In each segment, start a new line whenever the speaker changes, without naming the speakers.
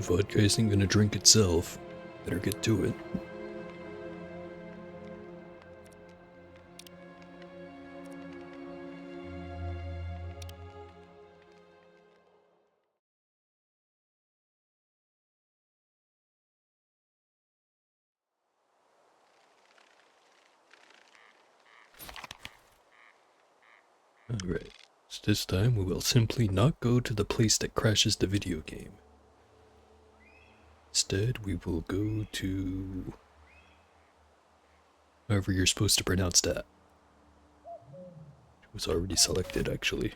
vodka isn't gonna drink itself. Better get to it. Alright, so this time we will simply not go to the place that crashes the video game. Instead, we will go to... however you're supposed to pronounce that. It was already selected, actually.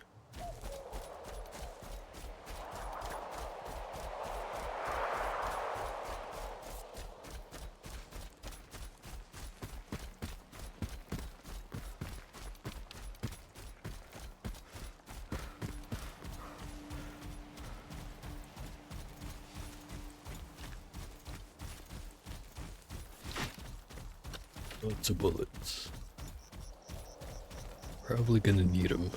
Lots of bullets. Probably gonna need them.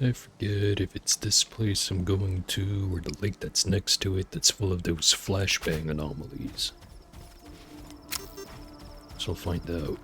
I forget if it's this place I'm going to or the lake that's next to it that's full of those flashbang anomalies. So I'll find out.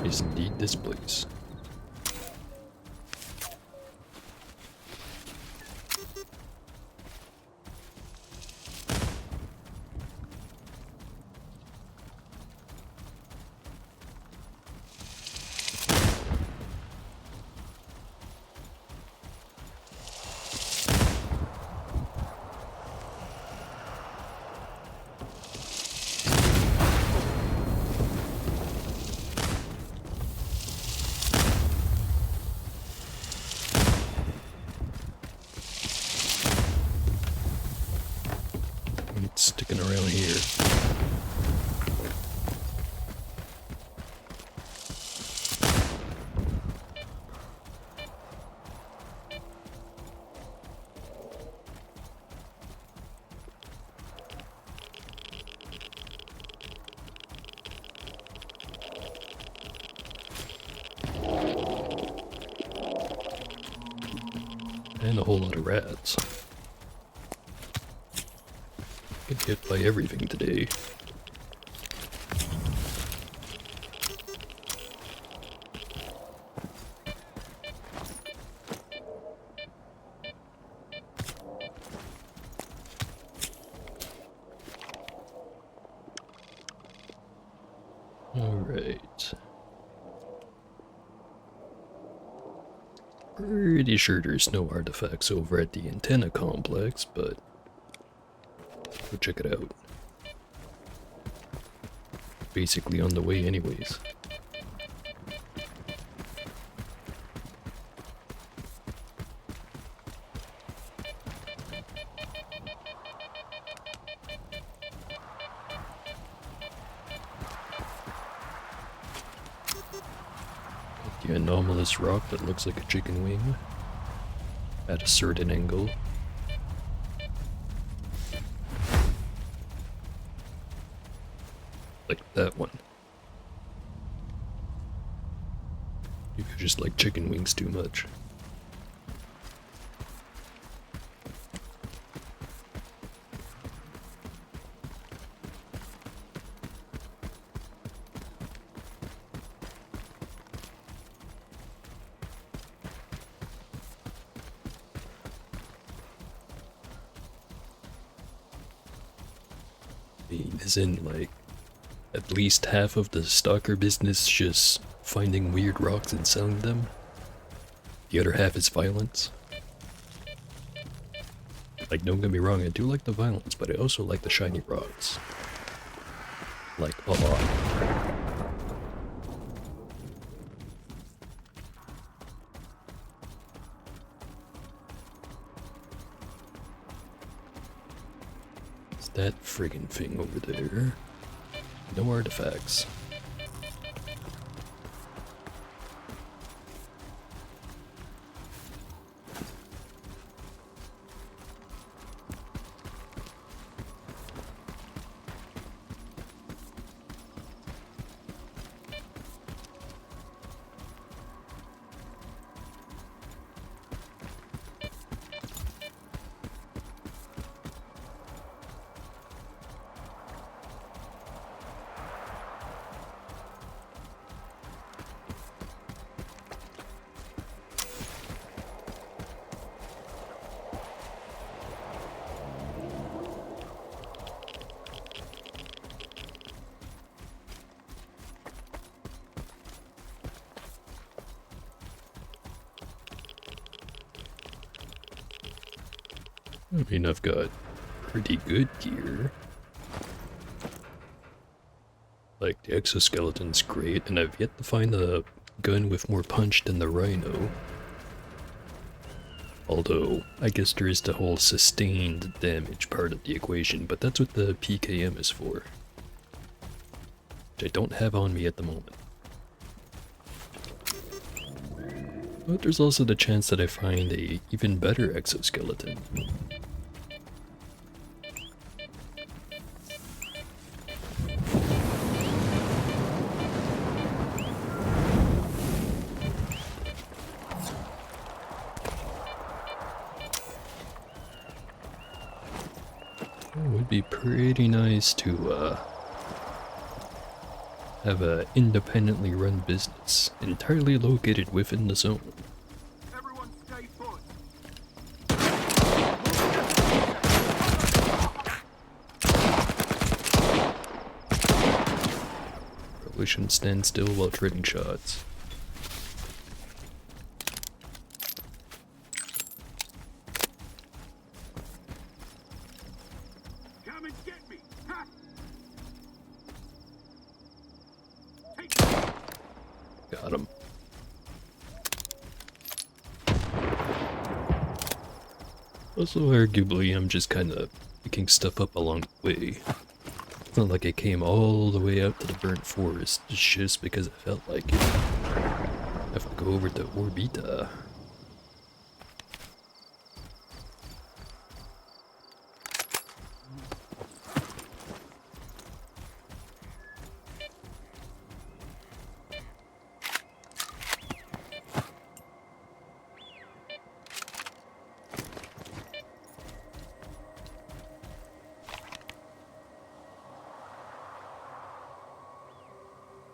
Is indeed this place. It's sticking around here. And a whole lot of rats. Get hit by everything today. Alright. Pretty sure there's no artifacts over at the antenna complex, but go check it out. Basically on the way anyways. The anomalous rock that looks like a chicken wing at a certain angle. Like that one. You could just like chicken wings too much. Isn't like at least half of the stalker business just finding weird rocks and selling them? The other half is violence. Like, don't get me wrong, I do like the violence, but I also like the shiny rocks. Like, a lot. It's that friggin' thing over there. No artifacts. I mean, I've got pretty good gear. Like, the exoskeleton's great, and I've yet to find a gun with more punch than the Rhino. Although, I guess there is the whole sustained damage part of the equation, but that's what the PKM is for. Which I don't have on me at the moment. But there's also the chance that I find a even better exoskeleton. It would be pretty nice to have a independently run business, entirely located within the zone.
Everyone stay put.
Probably shouldn't stand still while trading shots.
Come and get me. Ha!
Got him. Also, arguably, I'm just kind of picking stuff up along the way. It's not like I came all the way out to the burnt forest just because I felt like it. I have to go over to Orbita.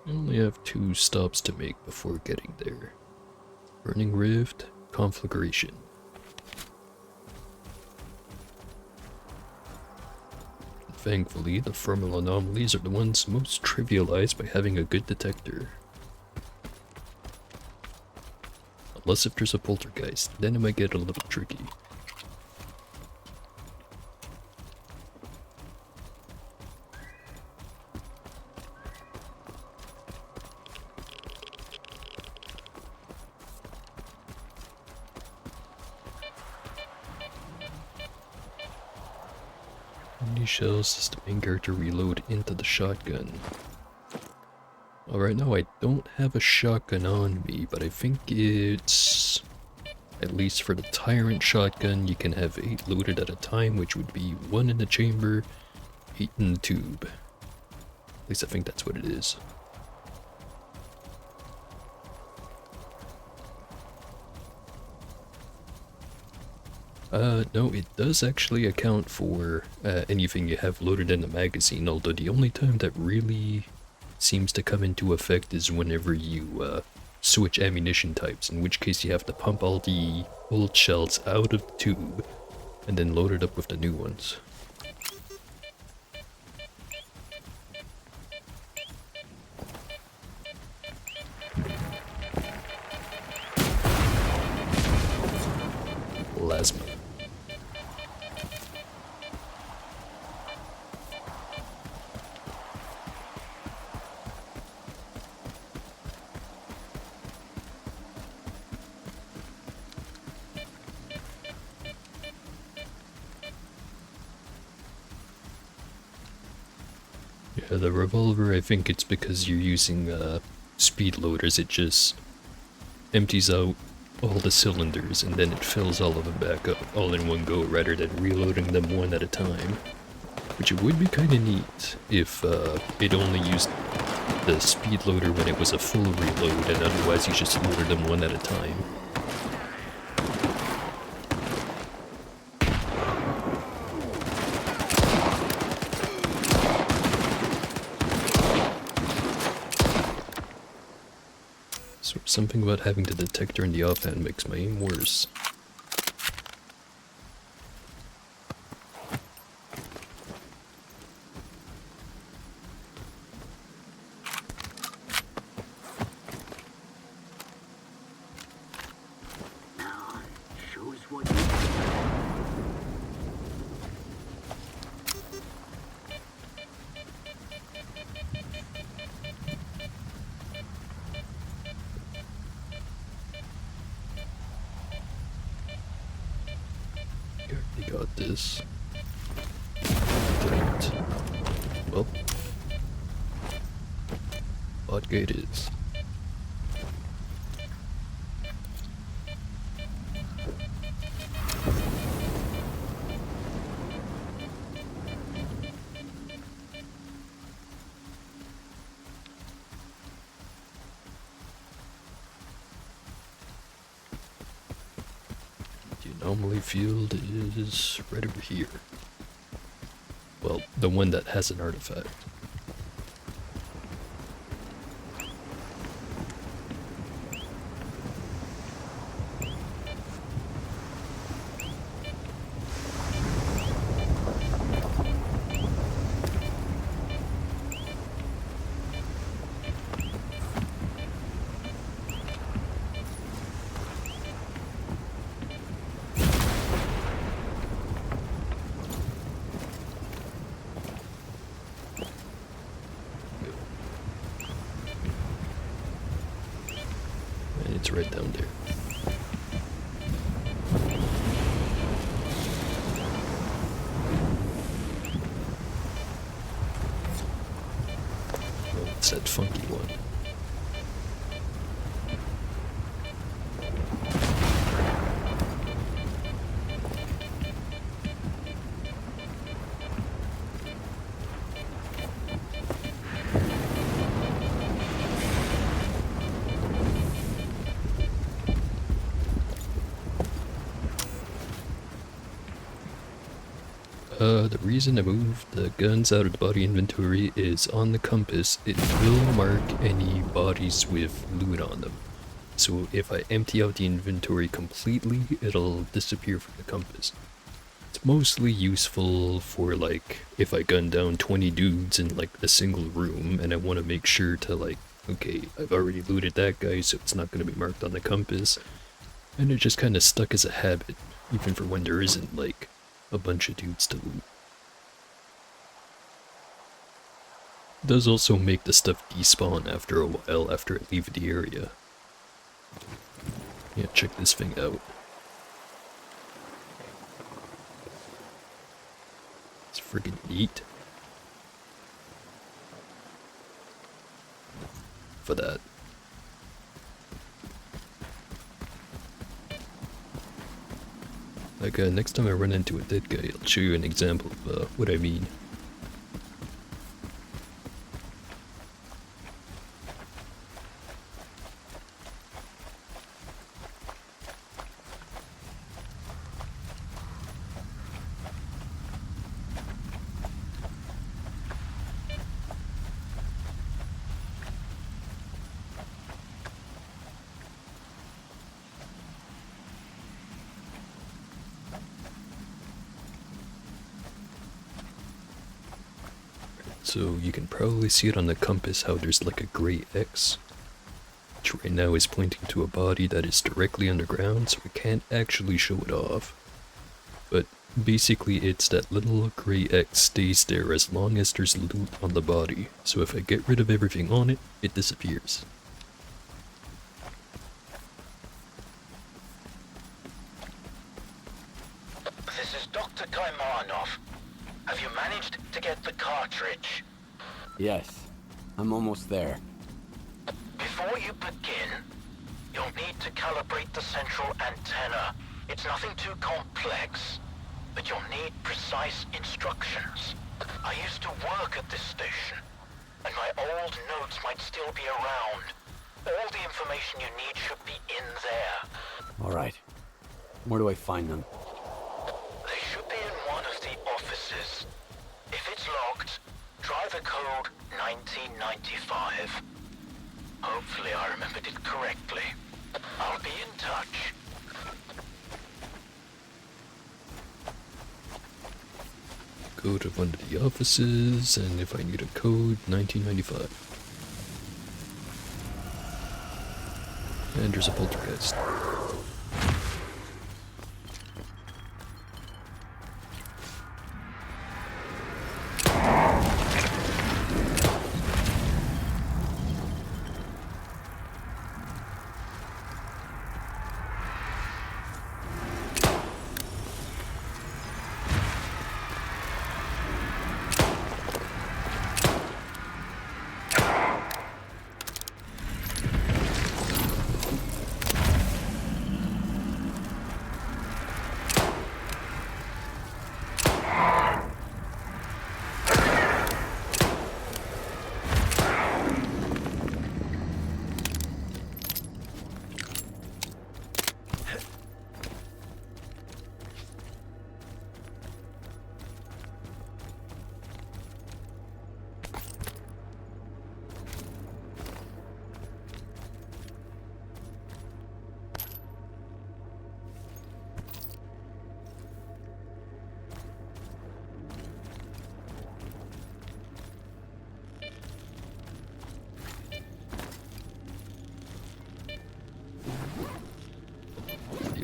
I only have 2 stops to make before getting there. Burning Rift, Conflagration. Thankfully, the thermal anomalies are the ones most trivialized by having a good detector. Unless if there's a poltergeist, then it might get a little tricky. How many shells does the main character reload into the shotgun? Well, right now I don't have a shotgun on me, but I think it's... At least for the Tyrant shotgun, you can have 8 loaded at a time, which would be 1 in the chamber, 8 in the tube. At least I think that's what it is. No, it does actually account for anything you have loaded in the magazine, although the only time that really seems to come into effect is whenever you switch ammunition types, in which case you have to pump all the old shells out of the tube and then load it up with the new ones. Plasma. Yeah, the revolver, I think it's because you're using speed loaders. It just empties out all the cylinders and then it fills all of them back up all in one go rather than reloading them one at a time. Which it would be kind of neat if it only used the speed loader when it was a full reload and otherwise you just loaded them one at a time. So something about having the detector in the offhand makes my aim worse.
Now, show us what you
You already got this. Didn't. Well, vodka it is. The anomaly field is right over here. Well, the one that has an artifact. And it's right down there. Oh, it's that funky one. The reason I moved the guns out of the body inventory is on the compass, it will mark any bodies with loot on them. So if I empty out the inventory completely, it'll disappear from the compass. It's mostly useful for like, if I gun down 20 dudes in like a single room and I want to make sure to like, okay, I've already looted that guy so it's not going to be marked on the compass. And it just kind of stuck as a habit, even for when there isn't like a bunch of dudes to loot. It does also make the stuff despawn after a while after I leave the area. Yeah, check this thing out. It's friggin' neat. For that. Like, next time I run into a dead guy, I'll show you an example of what I mean. So you can probably see it on the compass how there's like a gray X, which right now is pointing to a body that is directly underground, so I can't actually show it off. But basically it's that little gray X stays there as long as there's loot on the body, so if I get rid of everything on it, it disappears.
This is Dr. Kaimanov. Have you managed to get the cartridge? Yes, I'm almost there.
Before you begin, you'll need to calibrate the central antenna. It's nothing too complex, but you'll need precise instructions. I used to work at this station, and my old notes might still be around. All the information you need should be in there.
All right. Where do I find them?
They should be in one of the offices. If it's locked, try the code 1995. Hopefully I remembered it correctly. I'll be in touch.
Go to one of the offices, and if I need a code, 1995. And there's a poltergeist.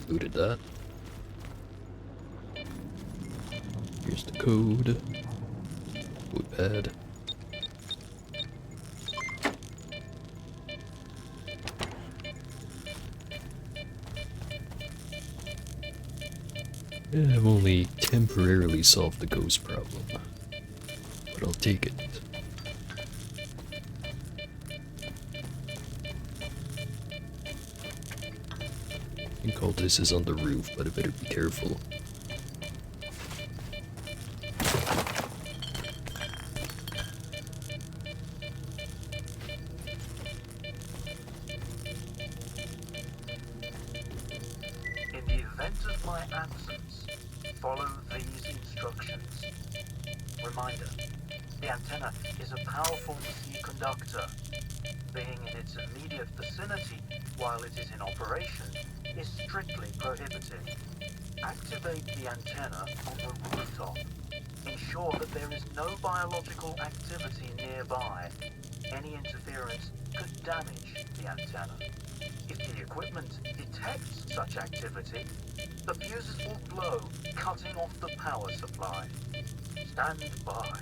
Looted that. Here's the code. Code pad. Yeah, I've only temporarily solved the ghost problem, but I'll take it. I think all this is on the roof, but I better be careful.
In the event of my absence, follow these instructions. Reminder, the antenna is a powerful C conductor. Being in its immediate vicinity while it is in operation is strictly prohibited. Activate the antenna on the rooftop. Ensure that there is no biological activity nearby. Any interference could damage the antenna. If the equipment detects such activity, the fuses will blow, cutting off the power supply. Stand by.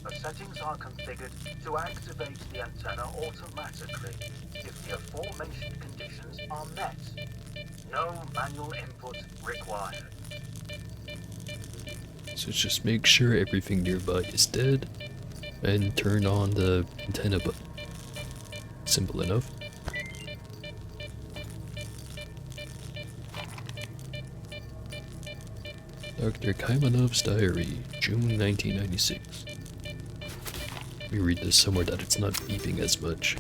The settings are configured to activate the antenna automatically if the aforementioned conditions are met. No manual input required.
So just make sure everything nearby is dead, and turn on the antenna button. Simple enough. Dr. Kaimanov's diary, June 1996. Let me read this somewhere that it's not beeping as much.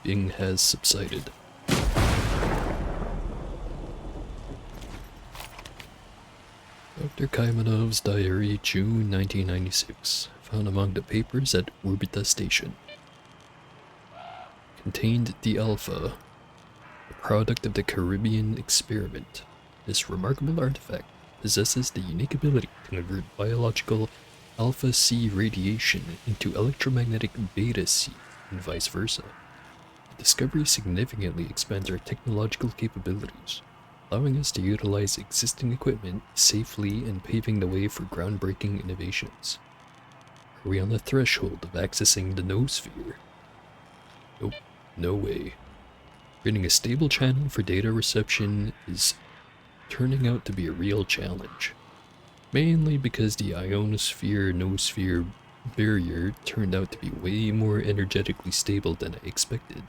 Bing has subsided. Dr. Kaimanov's diary, June 1996. Found among the papers at Orbita Station. Contained the Alpha, a product of the Caribbean experiment. This remarkable artifact possesses the unique ability to convert biological alpha C radiation into electromagnetic beta C and vice versa. The discovery significantly expands our technological capabilities, allowing us to utilize existing equipment safely and paving the way for groundbreaking innovations. Are we on the threshold of accessing the noosphere? Nope, no way. Creating a stable channel for data reception is turning out to be a real challenge. Mainly because the ionosphere-noosphere barrier turned out to be way more energetically stable than I expected.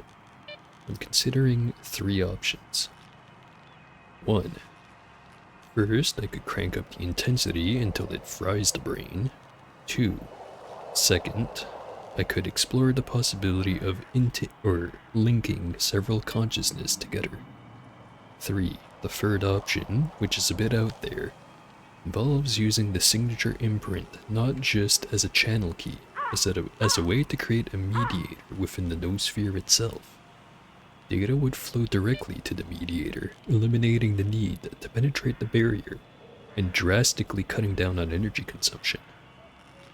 I'm considering 3 options. 1. First, I could crank up the intensity until it fries the brain. 2. Second, I could explore the possibility of linking several consciousness together. 3. The third option, which is a bit out there, involves using the signature imprint not just as a channel key, as a way to create a mediator within the noosphere itself. Data would flow directly to the mediator, eliminating the need to penetrate the barrier and drastically cutting down on energy consumption.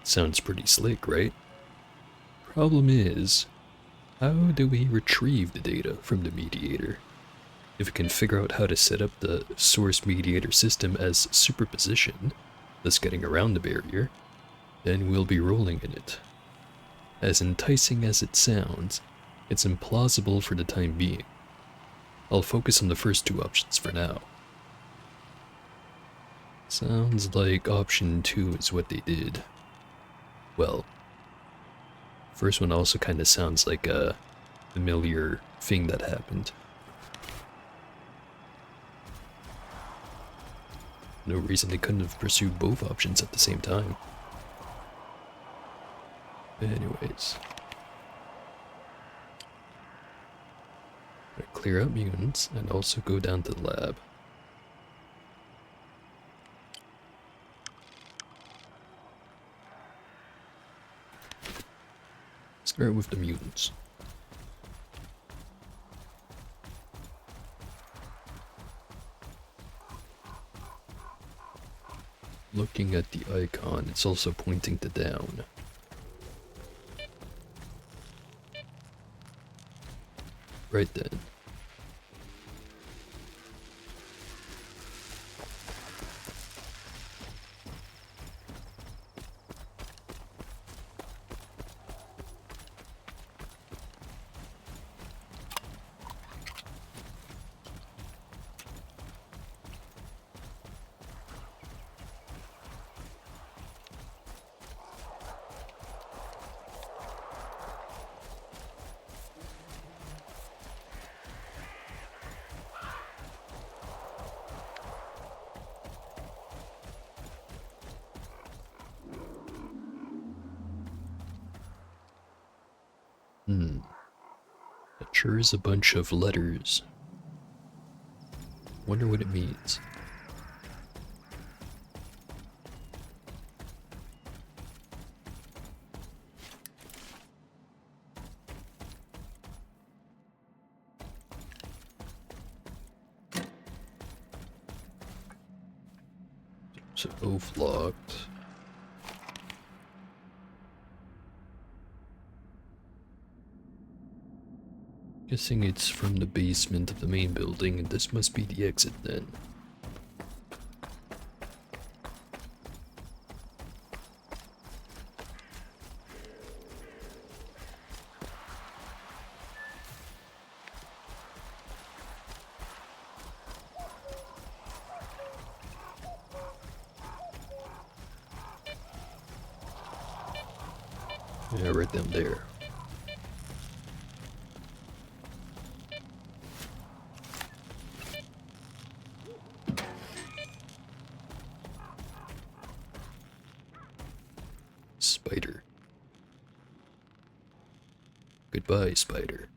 Sounds pretty slick, right? Problem is, how do we retrieve the data from the mediator? If we can figure out how to set up the source mediator system as superposition, thus getting around the barrier, then we'll be rolling in it. As enticing as it sounds, it's implausible for the time being. I'll focus on the first 2 options for now. Sounds like option 2 is what they did. Well, first one also kind of sounds like a familiar thing that happened. No reason they couldn't have pursued both options at the same time. Anyways. I clear out mutants and also go down to the lab. Start with the mutants. Looking at the icon, it's also pointing to down. Right then. That sure is a bunch of letters. Wonder what it means. So both locked. Guessing it's from the basement of the main building, and this must be the exit then. Yeah, right down there. Spider. Goodbye, spider.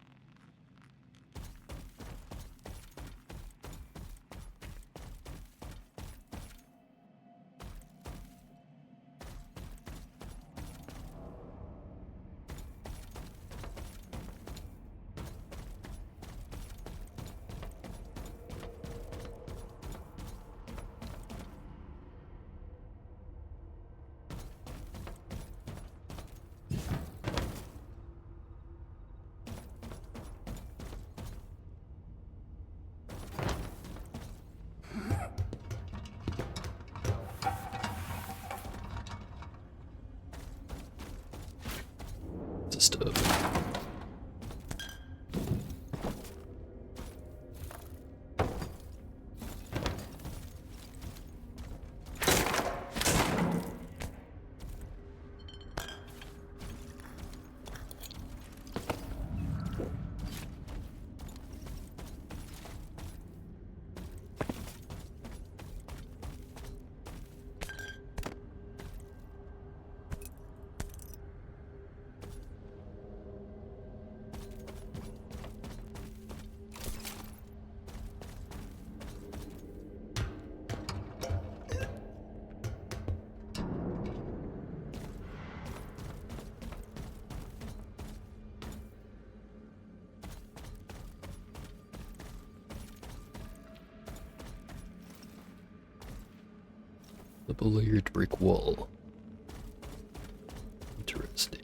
stuff. Double layered brick wall. Interesting.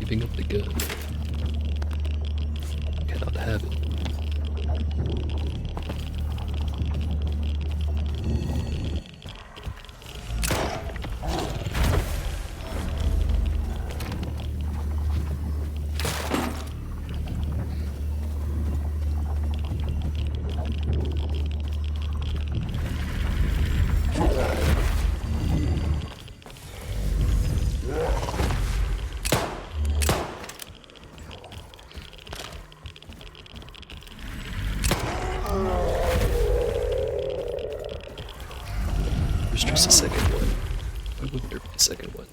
Giving up the gun. Cannot have it. There's just a second one. Why wouldn't there be a second one?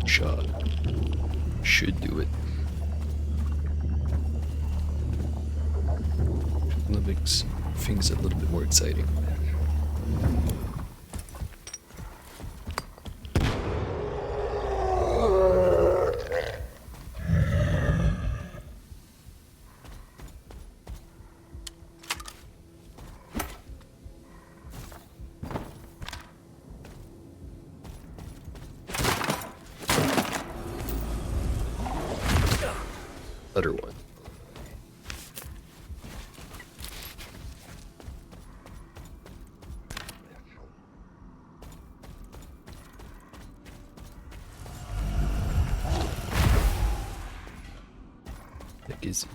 Shot. Should do it. That makes things a little bit more exciting. Other one. Heck is he?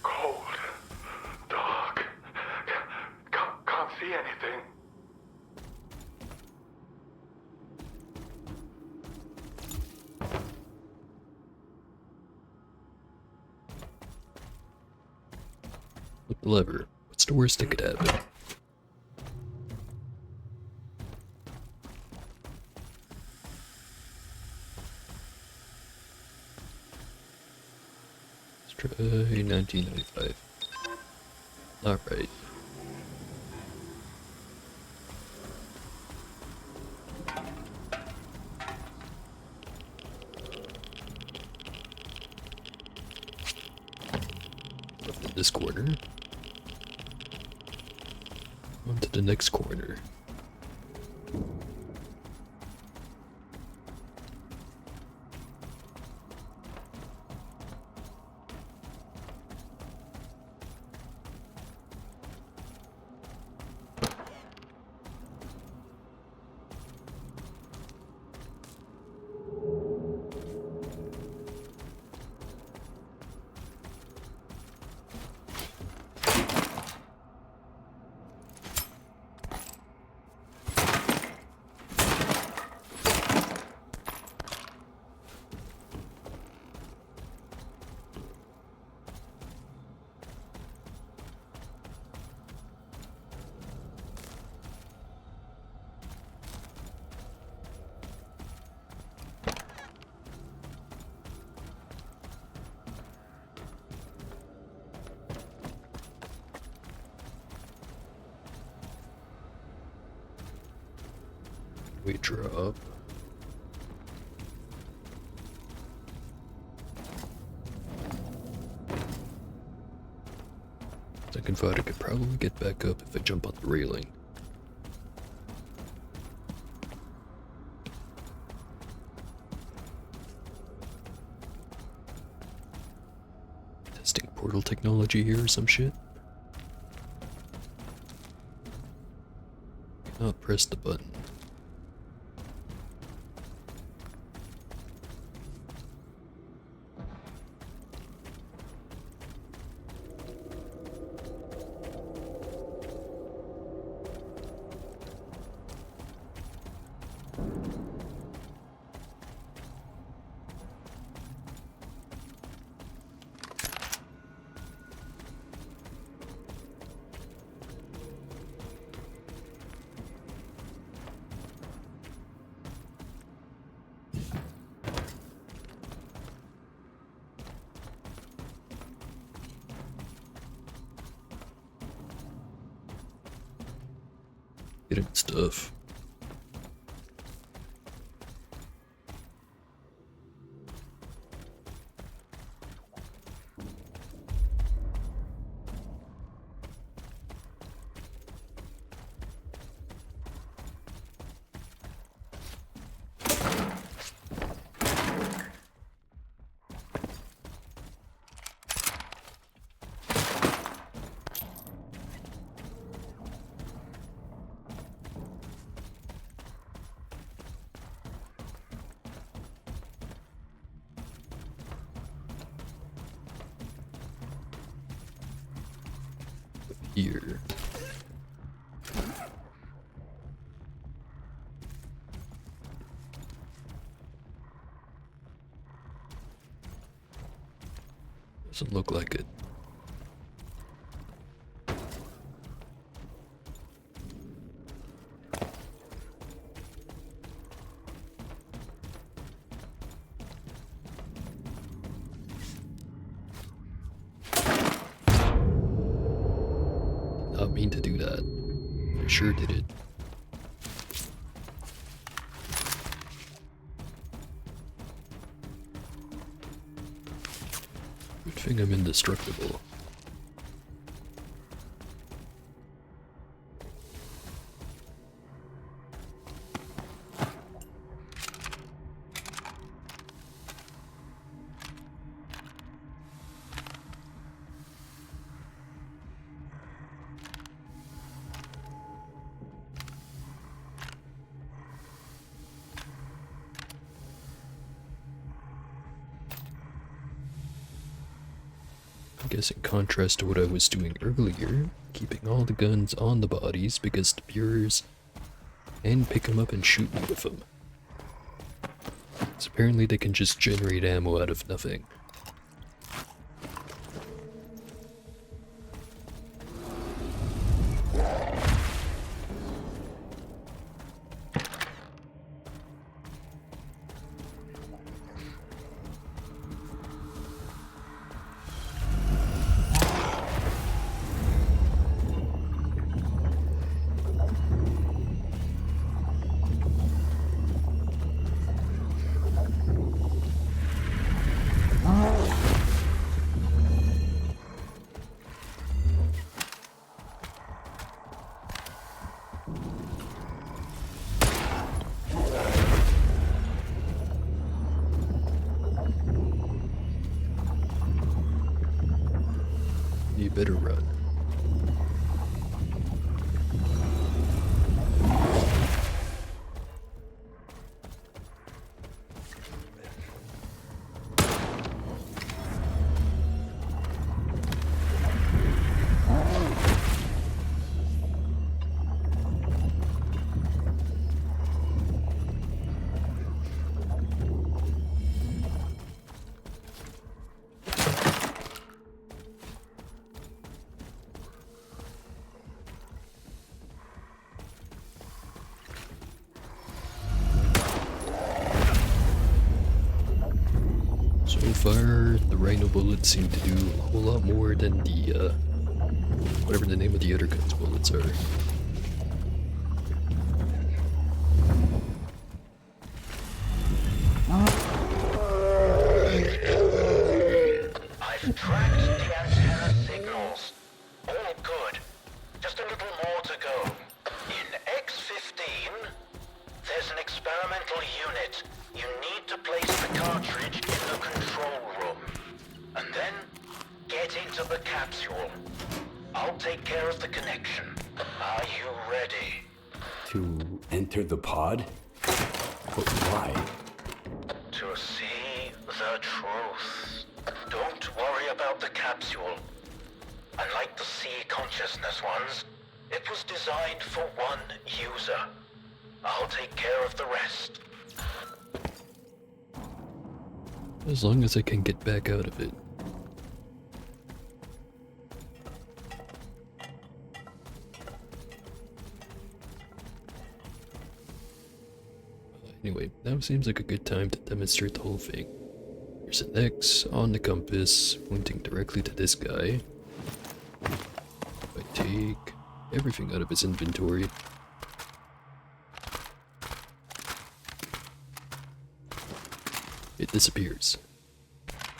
Cold. Dark. Can't see anything.
Flip the lever. What's the worst that could happen? Let's try 1995. Alright. Left in this corner. On to the next corner. We drop. Second thought I could probably get back up if I jump on the railing. Testing portal technology here or some shit. Cannot press the button. Getting stuff. Here. Doesn't look like it. Not mean to do that. I sure did it. Good thing I'm indestructible. I guess in contrast to what I was doing earlier, keeping all the guns on the bodies because the Bureaus can pick them up and shoot me with them. So apparently they can just generate ammo out of nothing. better run. So far, the Rhino bullets seem to do a whole lot more than the, whatever the name of the other gun's bullets are.
I've tracked the antenna signals. All good. Just a little more to go. In X-15, there's an experimental unit. You need to place the cartridge in the control room. And then, get into the capsule. I'll take care of the connection. Are you ready?
To enter the pod? But why?
To see the truth. Don't worry about the capsule. Unlike the sea consciousness ones, it was designed for one user. I'll take care of the rest.
As long as I can get back out of it. Anyway, now seems like a good time to demonstrate the whole thing. There's an X on the compass, pointing directly to this guy. If I take everything out of his inventory, it disappears.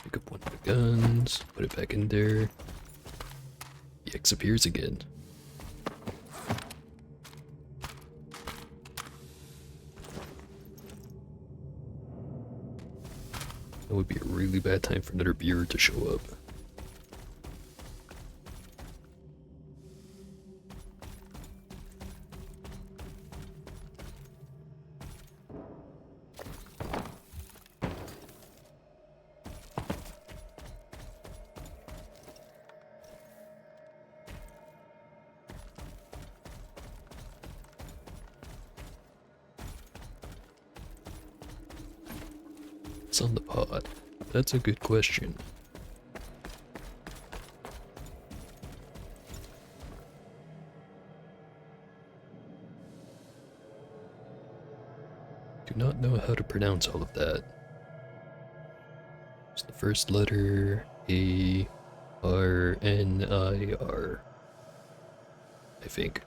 Pick up one of the guns, put it back in there. The X appears again. That would be a really bad time for another viewer to show up. What's on the pod? That's a good question. Do not know how to pronounce all of that. It's the first letter A R N I R, I think.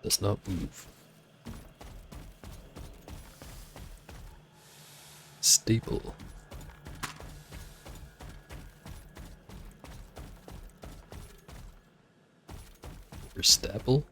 Does not move. Staple. Or staple?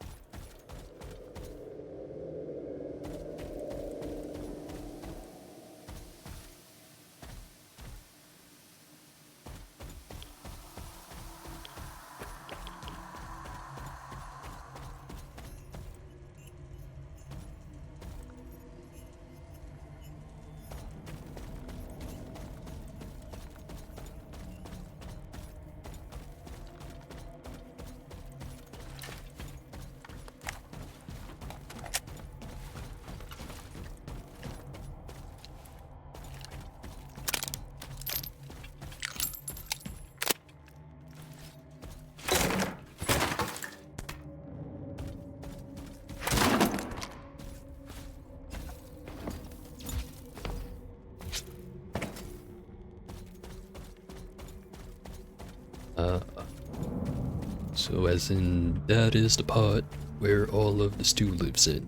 So as in, that is the pod where all of the stew lives in,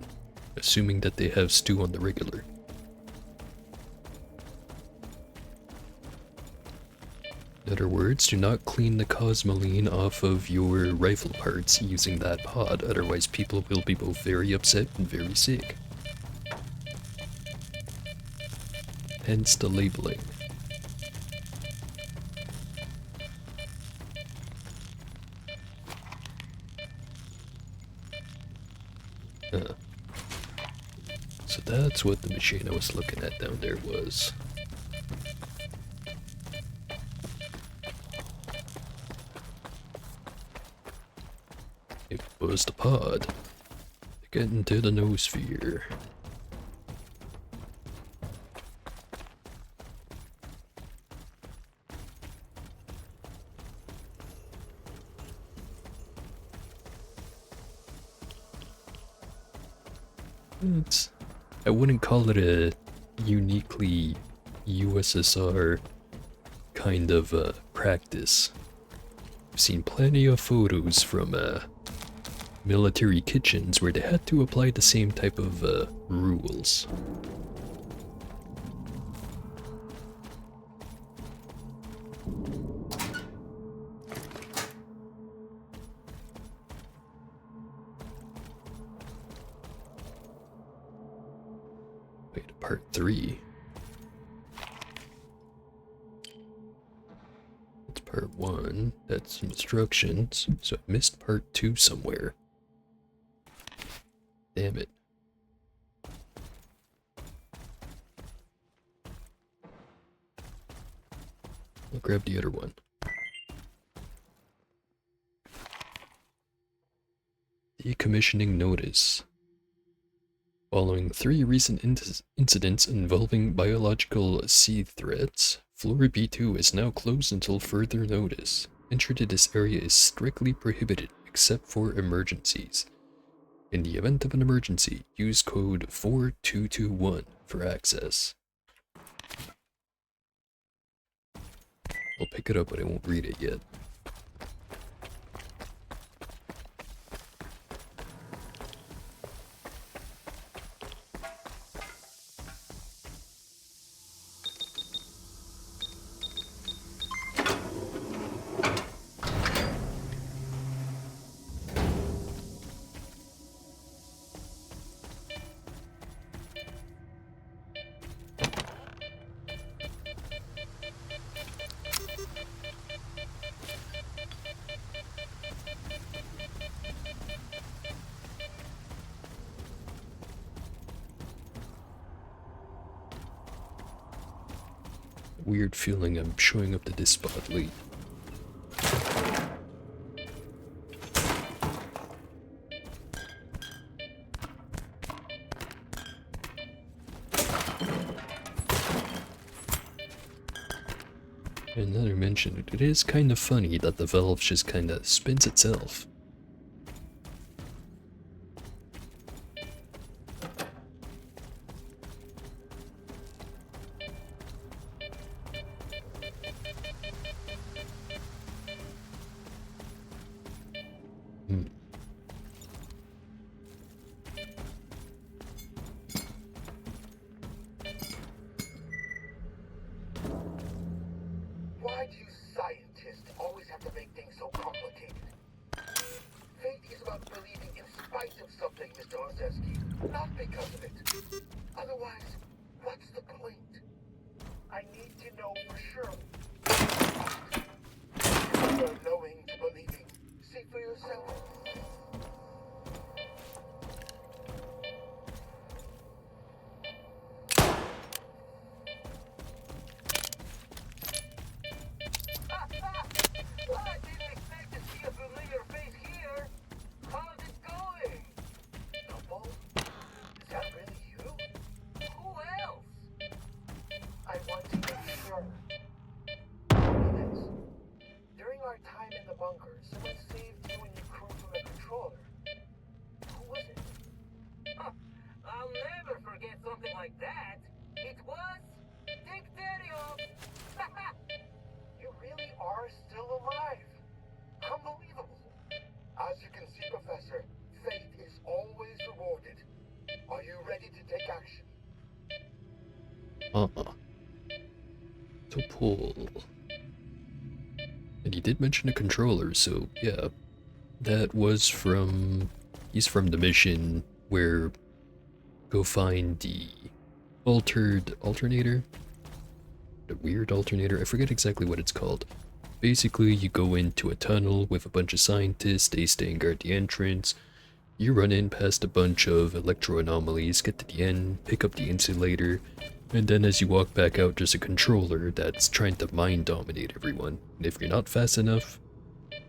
assuming that they have stew on the regular. In other words, do not clean the cosmoline off of your rifle parts using that pod, otherwise people will be both very upset and very sick. hence the labeling. So that's what the machine I was looking at down there was. It was the pod. Getting to the noosphere. I wouldn't call it a uniquely USSR kind of practice. I've seen plenty of photos from military kitchens where they had to apply the same type of rules. Wait, part 3. That's part 1. That's instructions. So I missed part 2 somewhere. Damn it. I'll grab the other one. Decommissioning notice. Following 3 recent incidents involving biological sea threats, Floor B2 is now closed until further notice. Entry to this area is strictly prohibited except for emergencies. In the event of an emergency, use code 4221 for access. I'll pick it up, but I won't read it yet. Weird feeling I'm showing up to this spot late. Another mention, it is kind of funny that the valve just kind of spins itself.
Why do you scientists always have to make things so complicated? Faith is about believing in spite of something, Mr. Orzewski, not because of it. Otherwise, what's the point? I need to know for sure. From knowing to believing. See for yourself. Someone saved you and your crew from the controller. Who was it?
I'll never forget something like that. It was Dicterium.
You really are still alive. Unbelievable. As you can see, Professor, fate is always rewarded. Are you ready to take action?
To pull. And he did mention a controller, so yeah, that was from, he's from the mission where go find the altered alternator. a weird alternator. I forget exactly what it's called. Basically, you go into a tunnel with a bunch of scientists, they stay and guard the entrance. You run in past a bunch of electro anomalies, get to the end, pick up the insulator, and then as you walk back out, there's a controller that's trying to mind dominate everyone. And if you're not fast enough,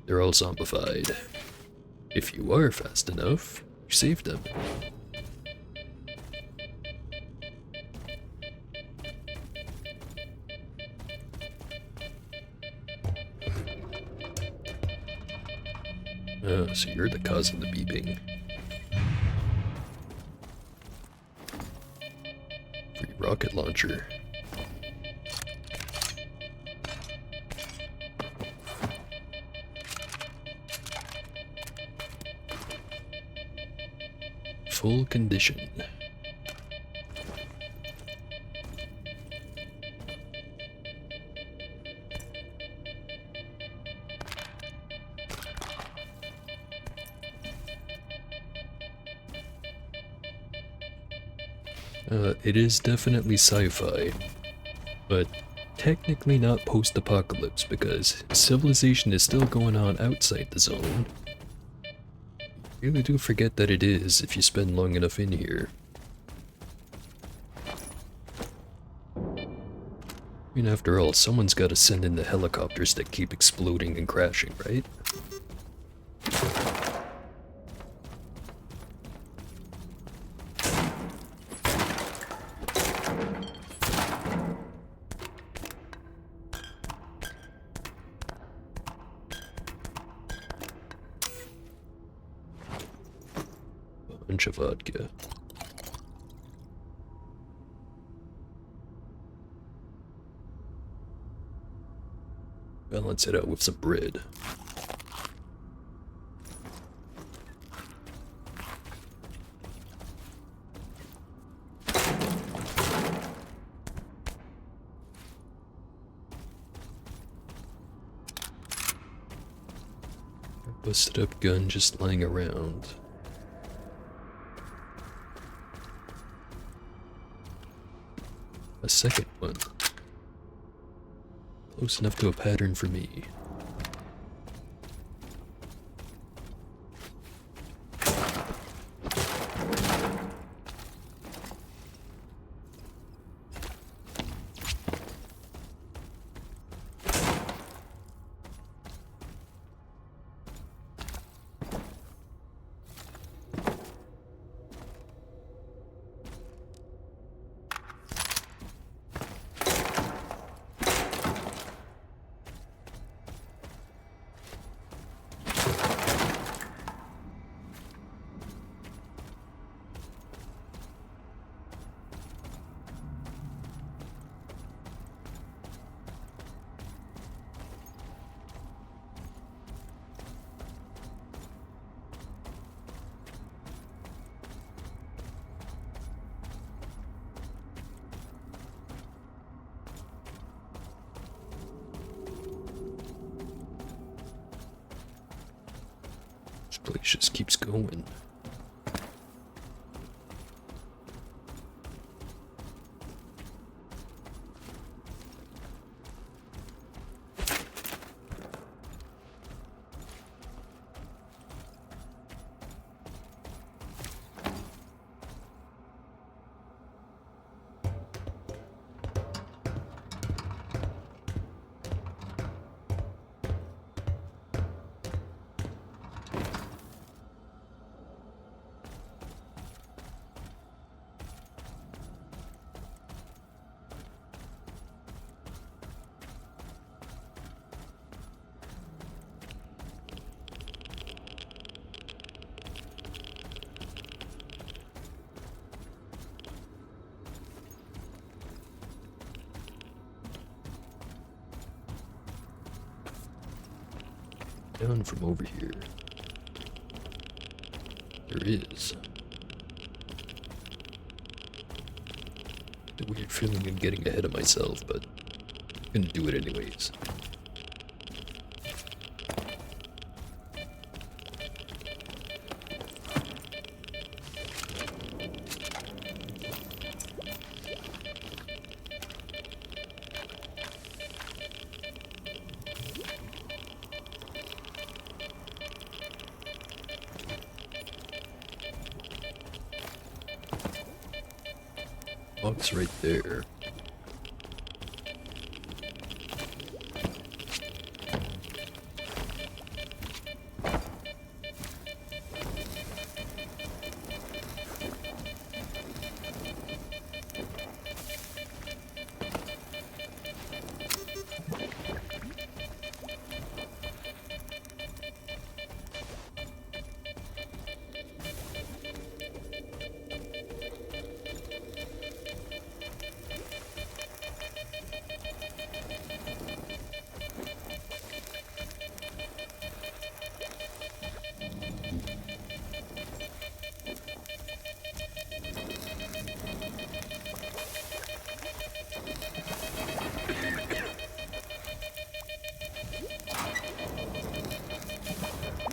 they're all zombified. If you are fast enough, you save them. So you're the cause of the beeping. Free rocket launcher. Full condition. It is definitely sci-fi, but technically not post-apocalypse because civilization is still going on outside the zone. You really do forget that it is if you spend long enough in here. I mean, after all, someone's gotta send in the helicopters that keep exploding and crashing, right? Bunch of vodka. Balance it out with some bread. Busted up gun just lying around. A second one. Close enough to a pattern for me. This place just keeps going. Down from over here. There is. The weird feeling of getting ahead of myself, but I'm gonna do it anyways. box right there.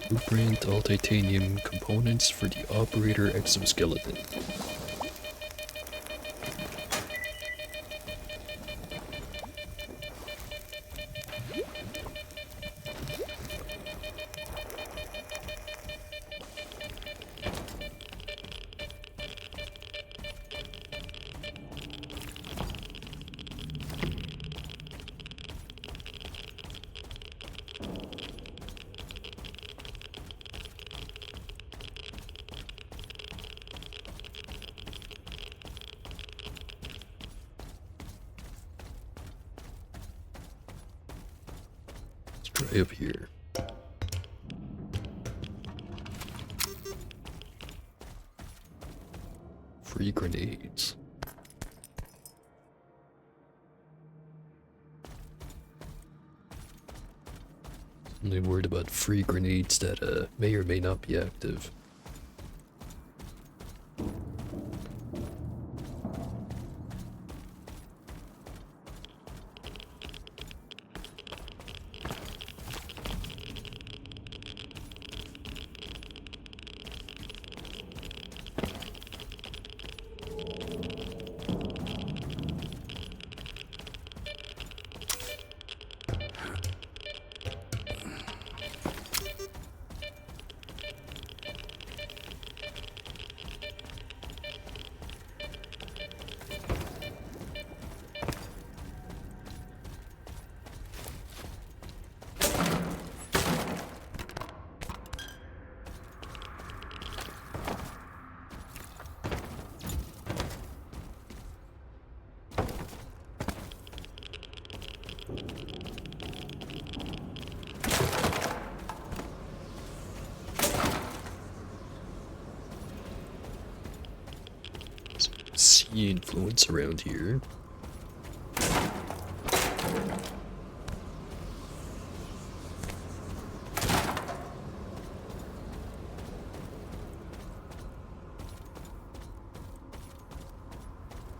Blueprint, all titanium components for the operator exoskeleton. Try up here. Free grenades. Only worried about free grenades that may or may not be active. Sea influence around here. I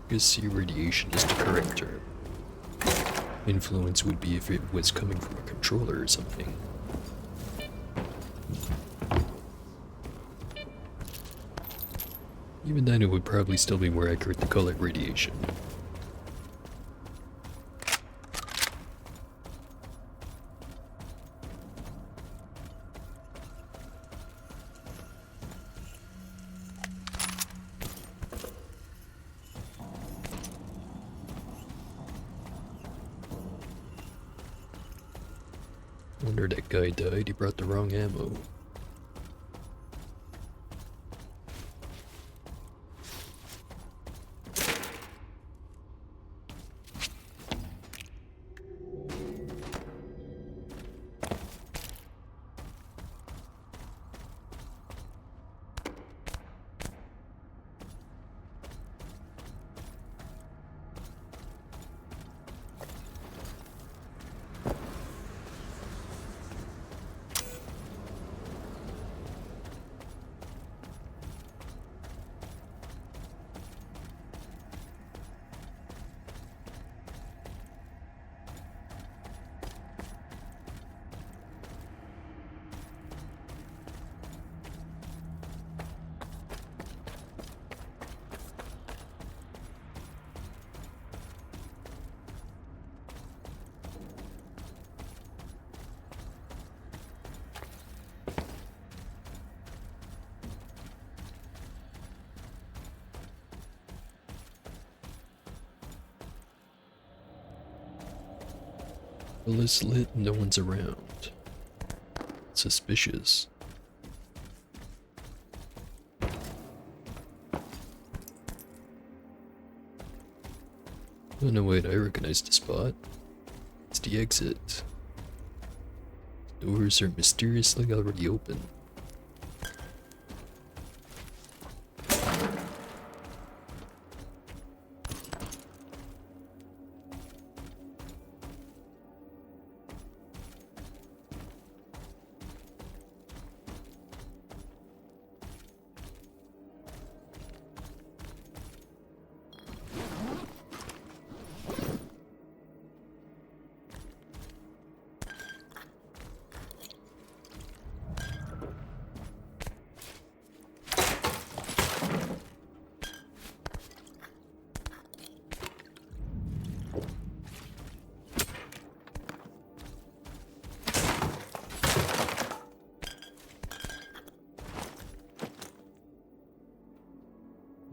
guess sea radiation is the correct term. Influence would be if it was coming from a controller or something. Even then, it would probably still be more accurate to call it radiation. Wonder that guy died, he brought the wrong ammo. Well, it's lit and no one's around. Suspicious. Oh no, wait, I recognize the spot. It's the exit. Doors are mysteriously already open.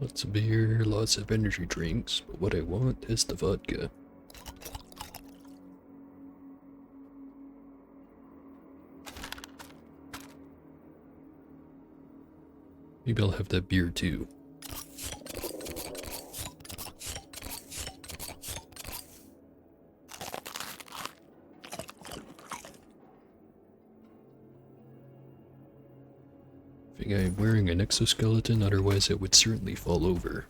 Lots of beer, lots of energy drinks, but what I want is the vodka. Maybe I'll have that beer too. I think I'm wearing an exoskeleton, otherwise it would certainly fall over.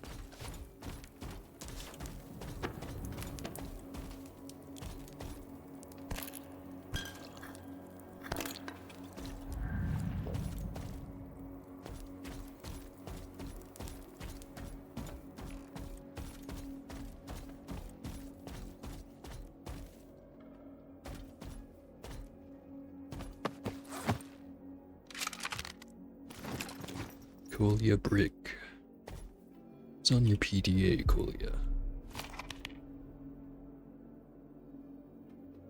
Colia brick. It's on your PDA, Colia.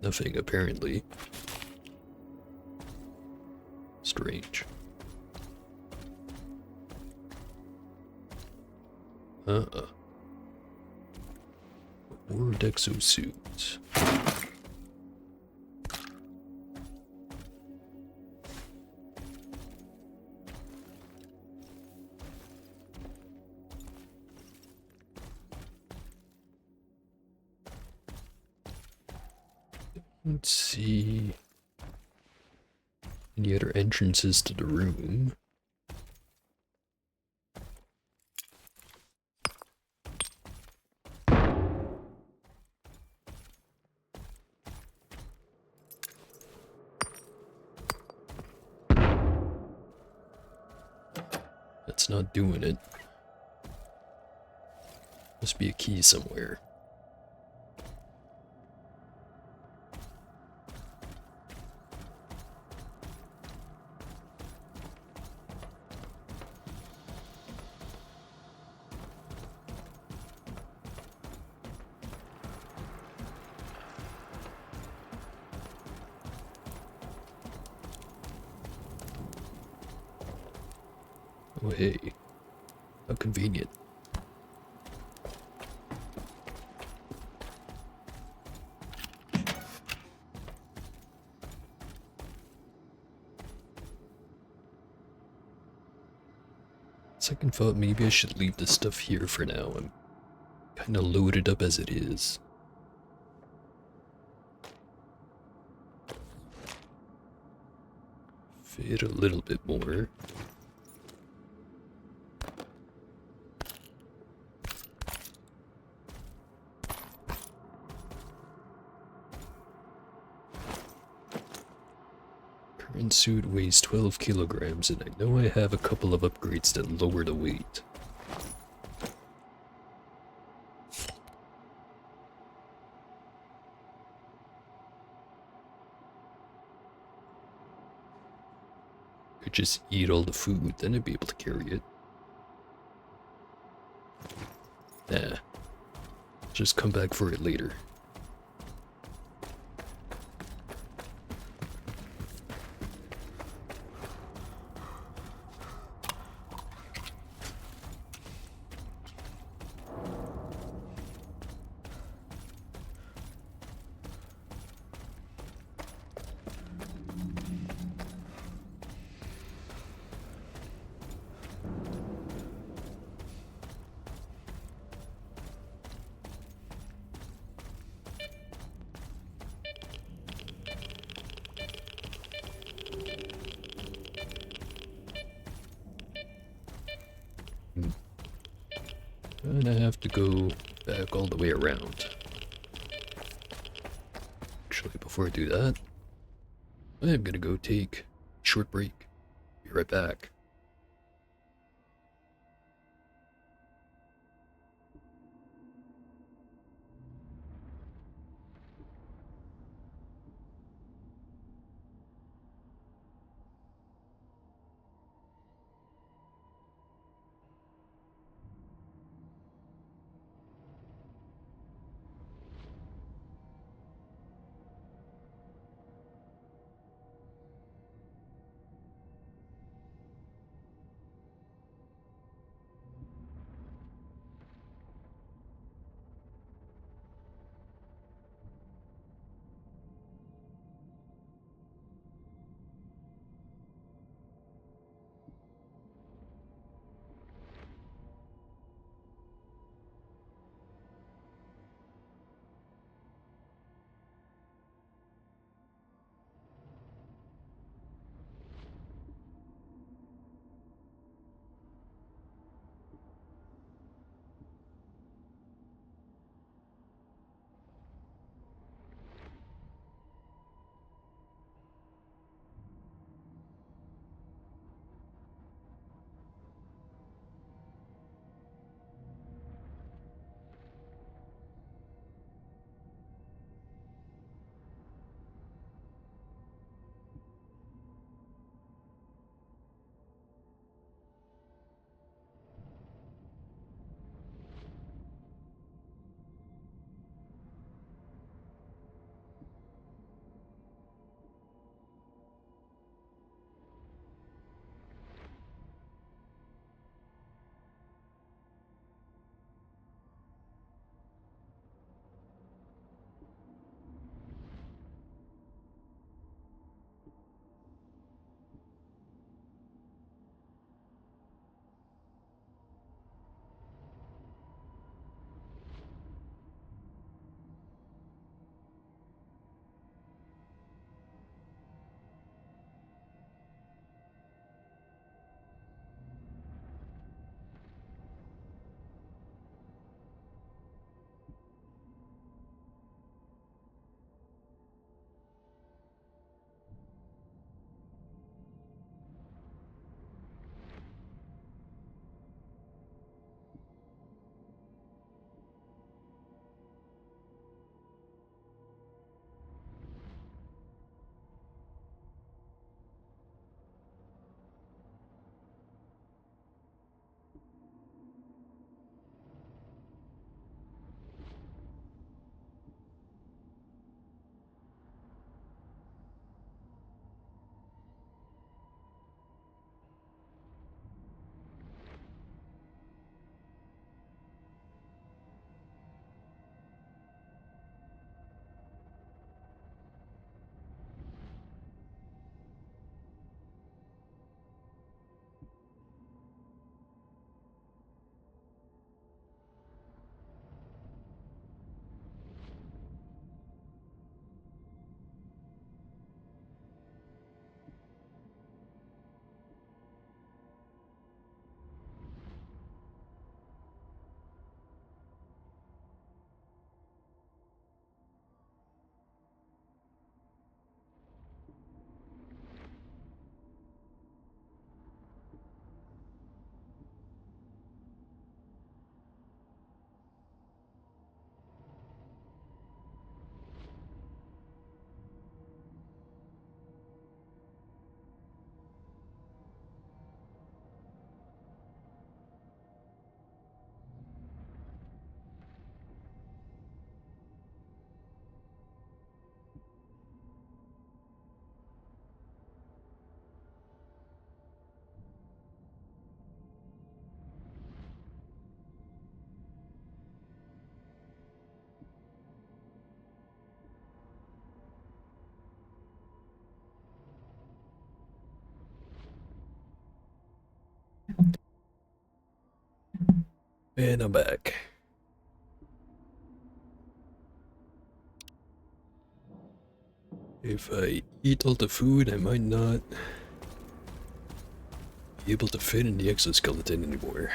Nothing, apparently. Strange. Word exosuit. Let's see. Any other entrances to the room? That's not doing it. Must be a key somewhere. Oh hey, how convenient. Second thought, maybe I should leave this stuff here for now. I'm kinda loaded up as it is. Fit a little bit more. Current suit weighs 12 kilograms, and I know I have a couple of upgrades that lower the weight. Could just eat all the food, then I'd be able to carry it. Nah. Just come back for it later. And I have to go back all the way around. Actually, before I do that, I am gonna go take a short break. Be right back. And I'm back. If I eat all the food, I might not be able to fit in the exoskeleton anymore.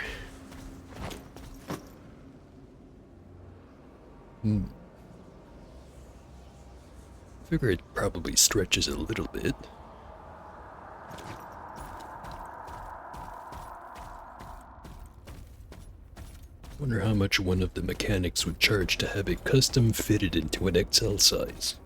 Figure it probably stretches a little bit. Wonder how much one of the mechanics would charge to have it custom fitted into an XL size.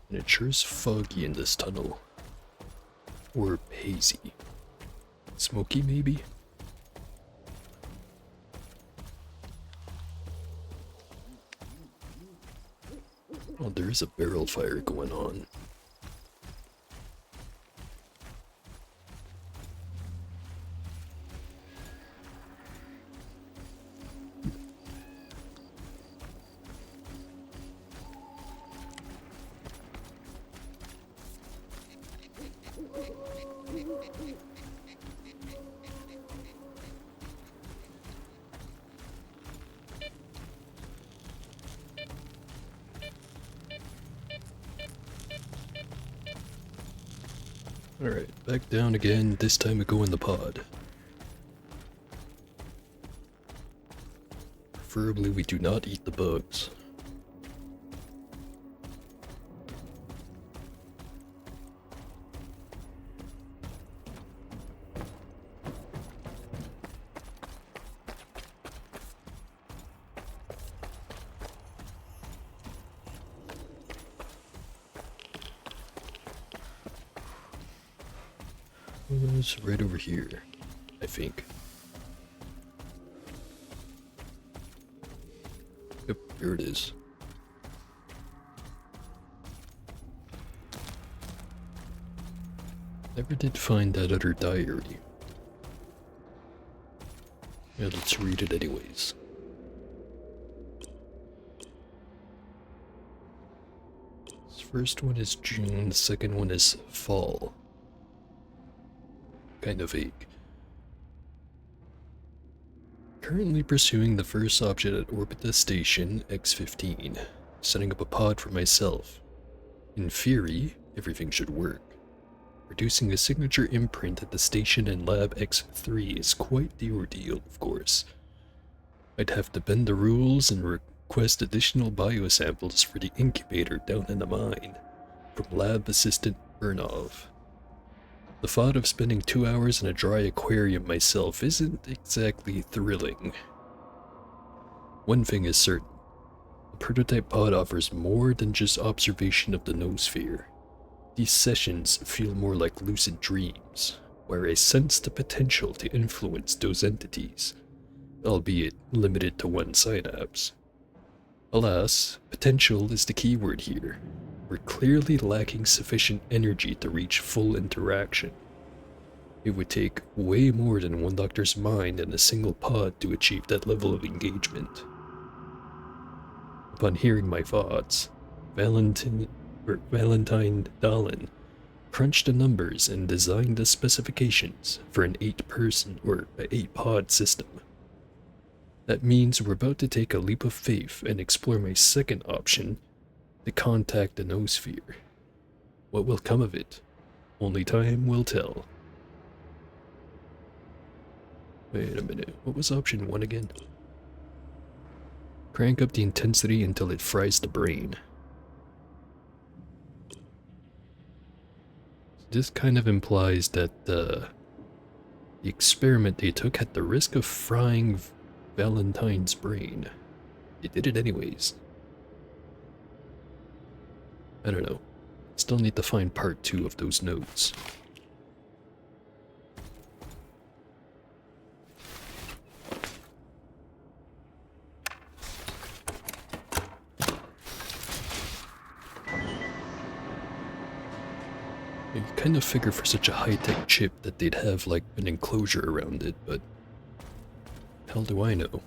And it sure is foggy in this tunnel. Or hazy. Smoky, maybe? Oh, there is a barrel fire going on. Alright, back down again. This time we go in the pod. Preferably we do not eat the bugs. It's right over here, I think. Yep, here it is. Never did find that other diary. Yeah, let's read it anyways. This first one is June, the second one is fall. Kind of vague. Currently pursuing the first object at Orbita Station X-15, setting up a pod for myself. In theory, everything should work. Producing a signature imprint at the station in Lab X3 is quite the ordeal, of course. I'd have to bend the rules and request additional biosamples for the incubator down in the mine, from Lab Assistant Bernov. The thought of spending 2 hours in a dry aquarium myself isn't exactly thrilling. One thing is certain. The prototype pod offers more than just observation of the noosphere. These sessions feel more like lucid dreams, where I sense the potential to influence those entities, albeit limited to one synapse. Alas, potential is the key word here. We're clearly lacking sufficient energy to reach full interaction. It would take way more than one doctor's mind and a single pod to achieve that level of engagement. Upon hearing my thoughts, Valentine Dahlin crunched the numbers and designed the specifications for an 8-person or 8-pod system. That means we're about to take a leap of faith and explore my second option, to contact the noosphere. What will come of it? Only time will tell. Wait a minute, what was option 1 again? Crank up the intensity until it fries the brain. This kind of implies that the experiment they took had the risk of frying Valentine's brain. They did it anyways. I don't know. Still need to find part 2 of those notes. You kind of figure for such a high-tech chip that they'd have like an enclosure around it, but hell do I know?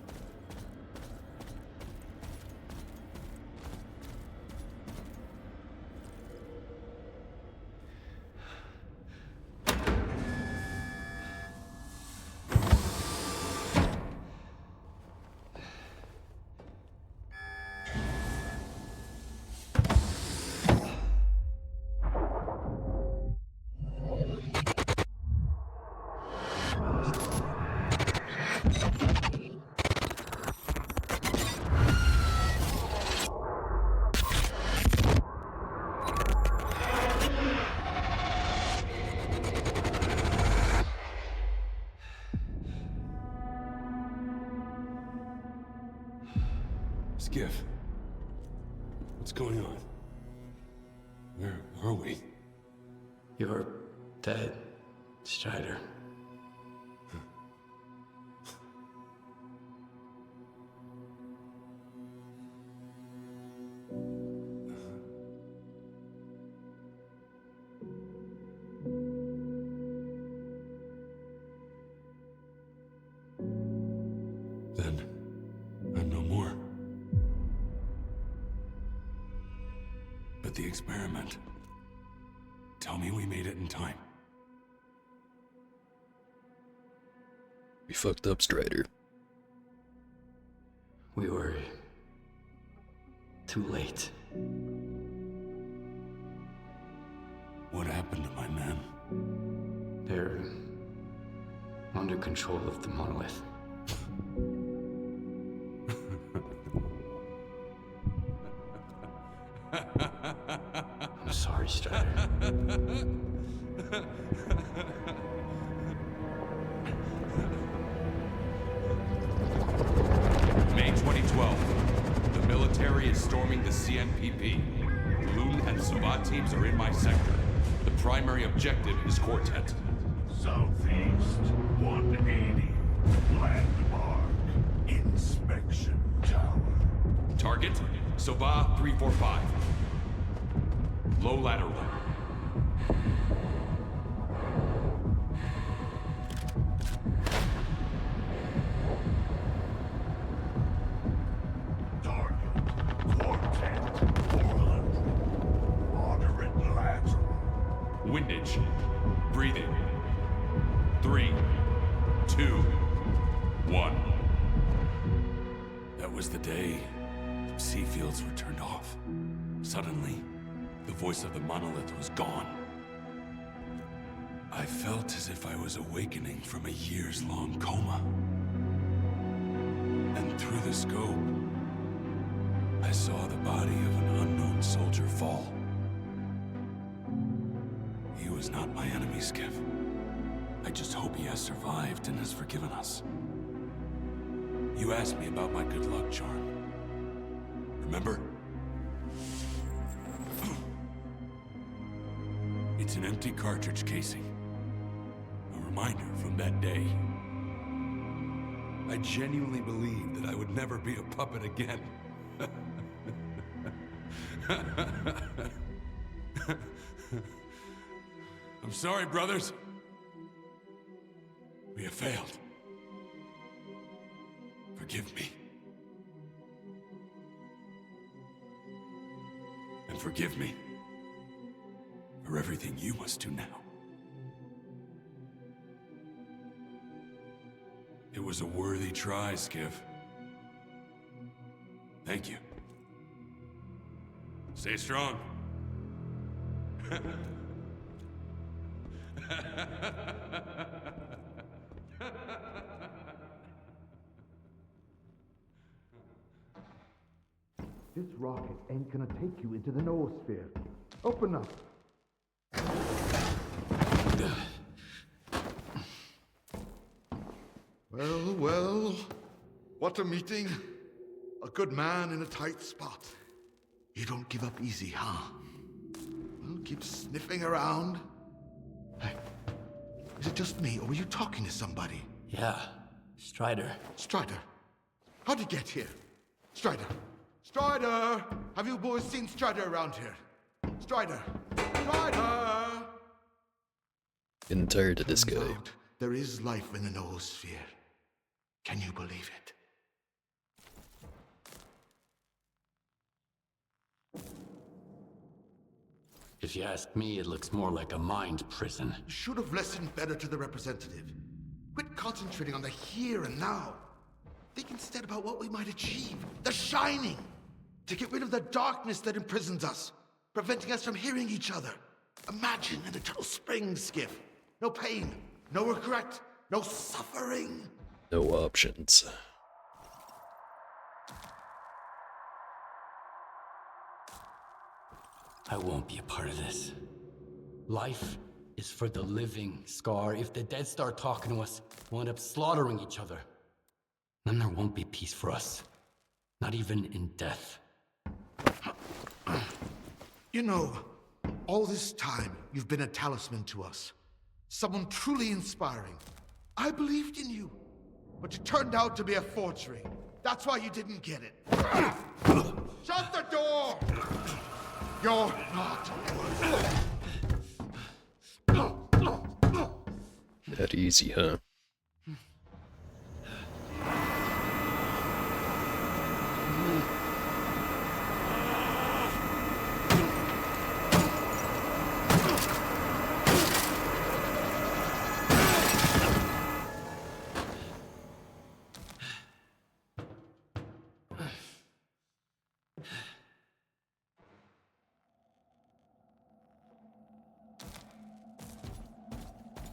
Skiff. What's going on? Where are we?
You're dead, Strider.
Then I'm no more. But the experiment. Tell me we made it in time.
We fucked up, Strider.
We were too late.
What happened to my men?
They're under control of the monolith. I'm sorry, Strider.
May 2012. The military is storming the CNPP. Loon and SWAT teams are in my sector. The primary objective is Quartet.
Southeast 180. Landmark. Inspection tower.
Target, Soba 345. Low lateral.
Target. Quartet 400. Moderate lateral.
Windage. Breathing. 3, 2, 1.
That was the day sea fields were turned off. Suddenly, the voice of the monolith was gone. I felt as if I was awakening from a years-long coma. And through the scope, I saw the body of an unknown soldier fall. He was not my enemy, Skiff. I just hope he has survived and has forgiven us. You asked me about my good luck charm. Remember? It's an empty cartridge casing. A reminder from that day. I genuinely believed that I would never be a puppet again. I'm sorry, brothers. We have failed. Forgive me. And forgive me for everything you must do now. It was a worthy try, Skiff. Thank you. Stay strong.
This rocket ain't gonna take you into the noosphere. Open up.
Well, well. What a meeting. A good man in a tight spot. You don't give up easy, huh? Well, keep sniffing around. Hey, is it just me, or were you talking to somebody?
Yeah, Strider.
Strider, how'd he get here? Strider! Strider! Have you boys seen Strider around here? Strider! Strider!
Getting tired of this guy.
Turns out there is life in the noosphere. Can you believe it?
If you ask me, it looks more like a mind prison.
You should have listened better to the representative. Quit concentrating on the here and now. Think instead about what we might achieve. The shining! To get rid of the darkness that imprisons us, preventing us from hearing each other. Imagine an eternal spring, Skiff. No pain, no regret, no suffering.
No options.
I won't be a part of this. Life is for the living, Scar. If the dead start talking to us, we'll end up slaughtering each other. Then there won't be peace for us. Not even in death.
You know, all this time, you've been a talisman to us. Someone truly inspiring. I believed in you, but you turned out to be a forgery. That's why you didn't get it. Shut the door! You're not
That easy, huh?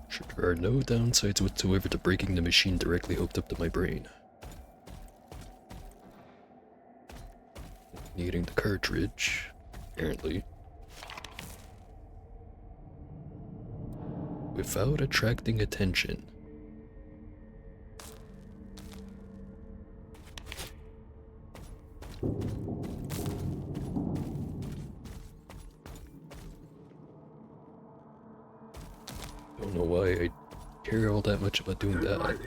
Sure, there are no downsides whatsoever to breaking the machine directly hooked up to my brain. Needing the cartridge, apparently. Without attracting attention. Don't know why I care all that much about doing that.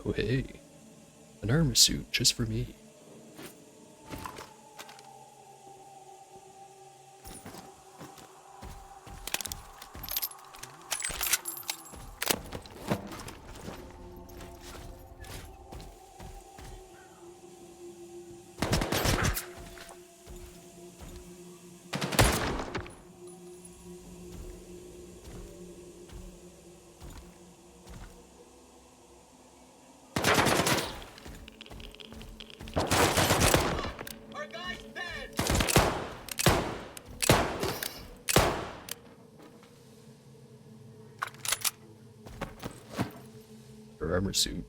Oh hey, an armor suit just for me. Her armor suit.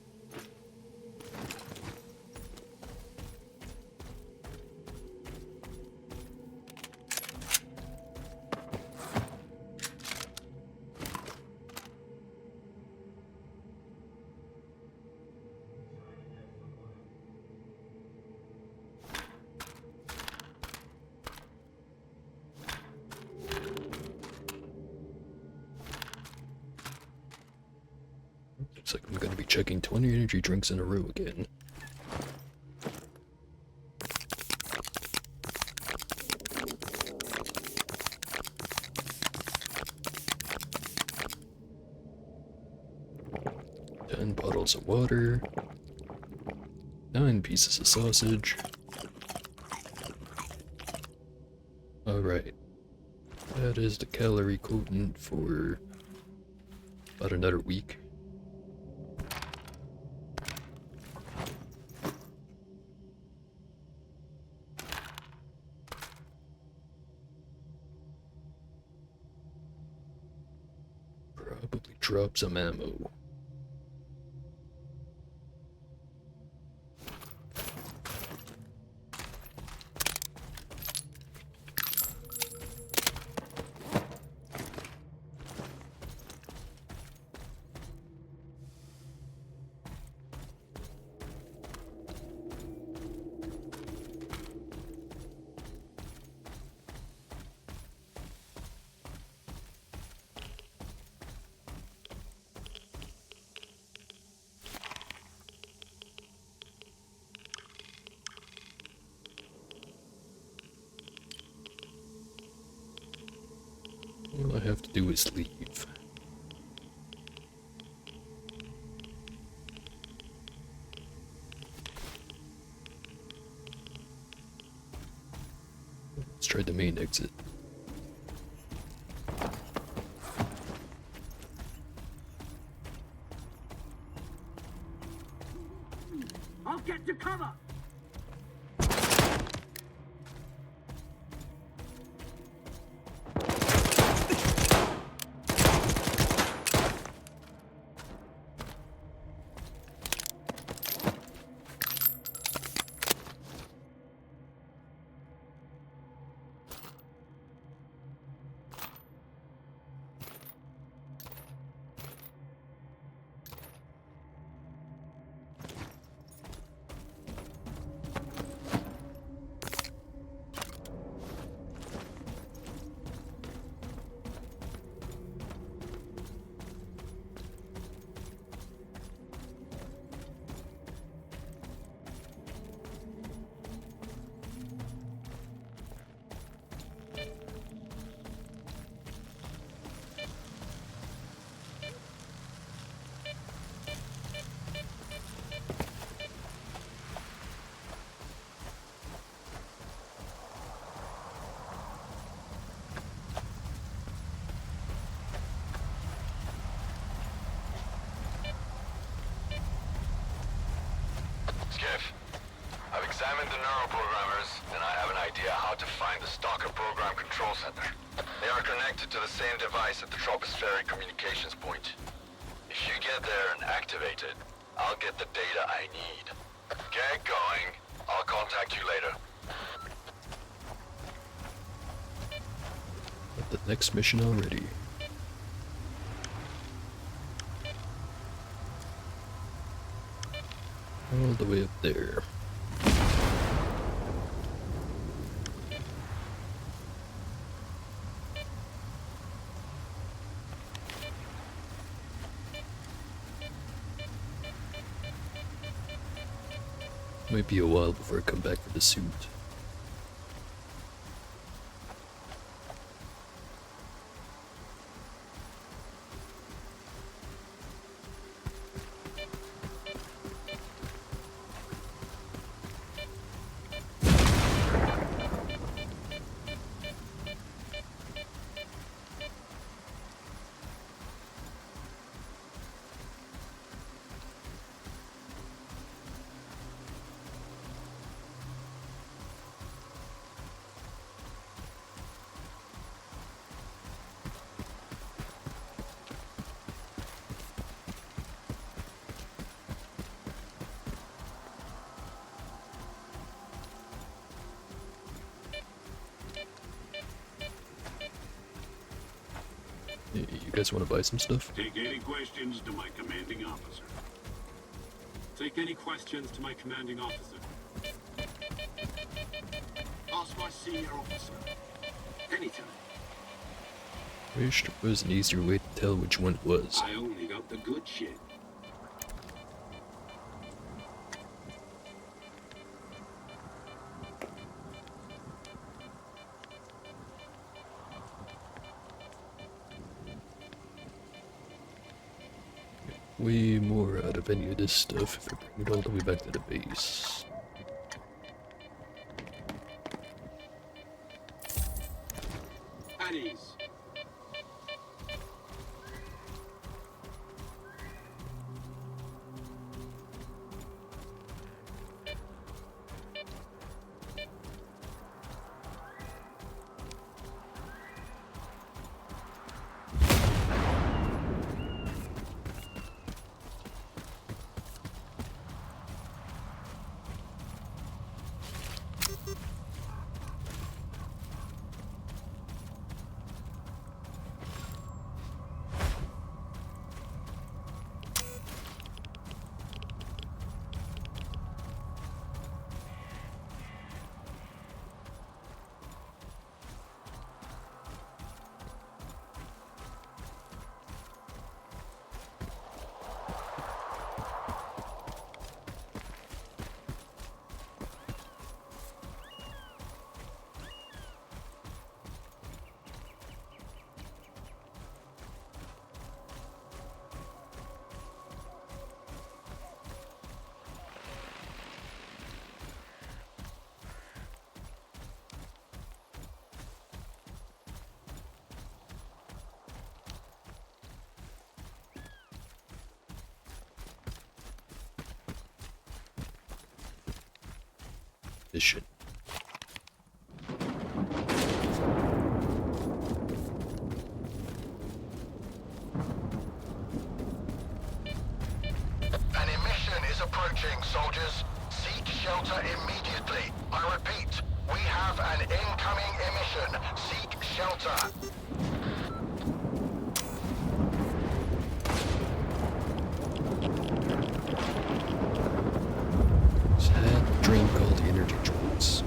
Looks like I'm gonna be checking 20 energy drinks in a row again. Ten bottles of water. 9 pieces of sausage. Alright. That is the calorie quotient for about another week. Probably drop some ammo. All I have to do is leave. Let's try the main exit.
I'll get to cover!
Skiff. I've examined the neuroprogrammers, and I have an idea how to find the STALKER program control center. They are connected to the same device at the tropospheric communications point. If you get there and activate it, I'll get the data I need. Get going. I'll contact you later.
Got the next mission already. All the way up there. Might be a while before I come back for the suit. Hey, you guys want to buy some stuff?
Take any questions to my commanding officer. Take any questions to my commanding officer. Ask my senior officer. Anytime.
Wish there was an easier way to tell which one it was.
I only got the good shit.
Way more out of any of this stuff if I bring it all the way back to the base.
At ease.
Mission.
An emission is approaching, soldiers. Seek shelter immediately. I repeat, we have an incoming emission. Seek shelter.
Just had to drink all the energy drinks.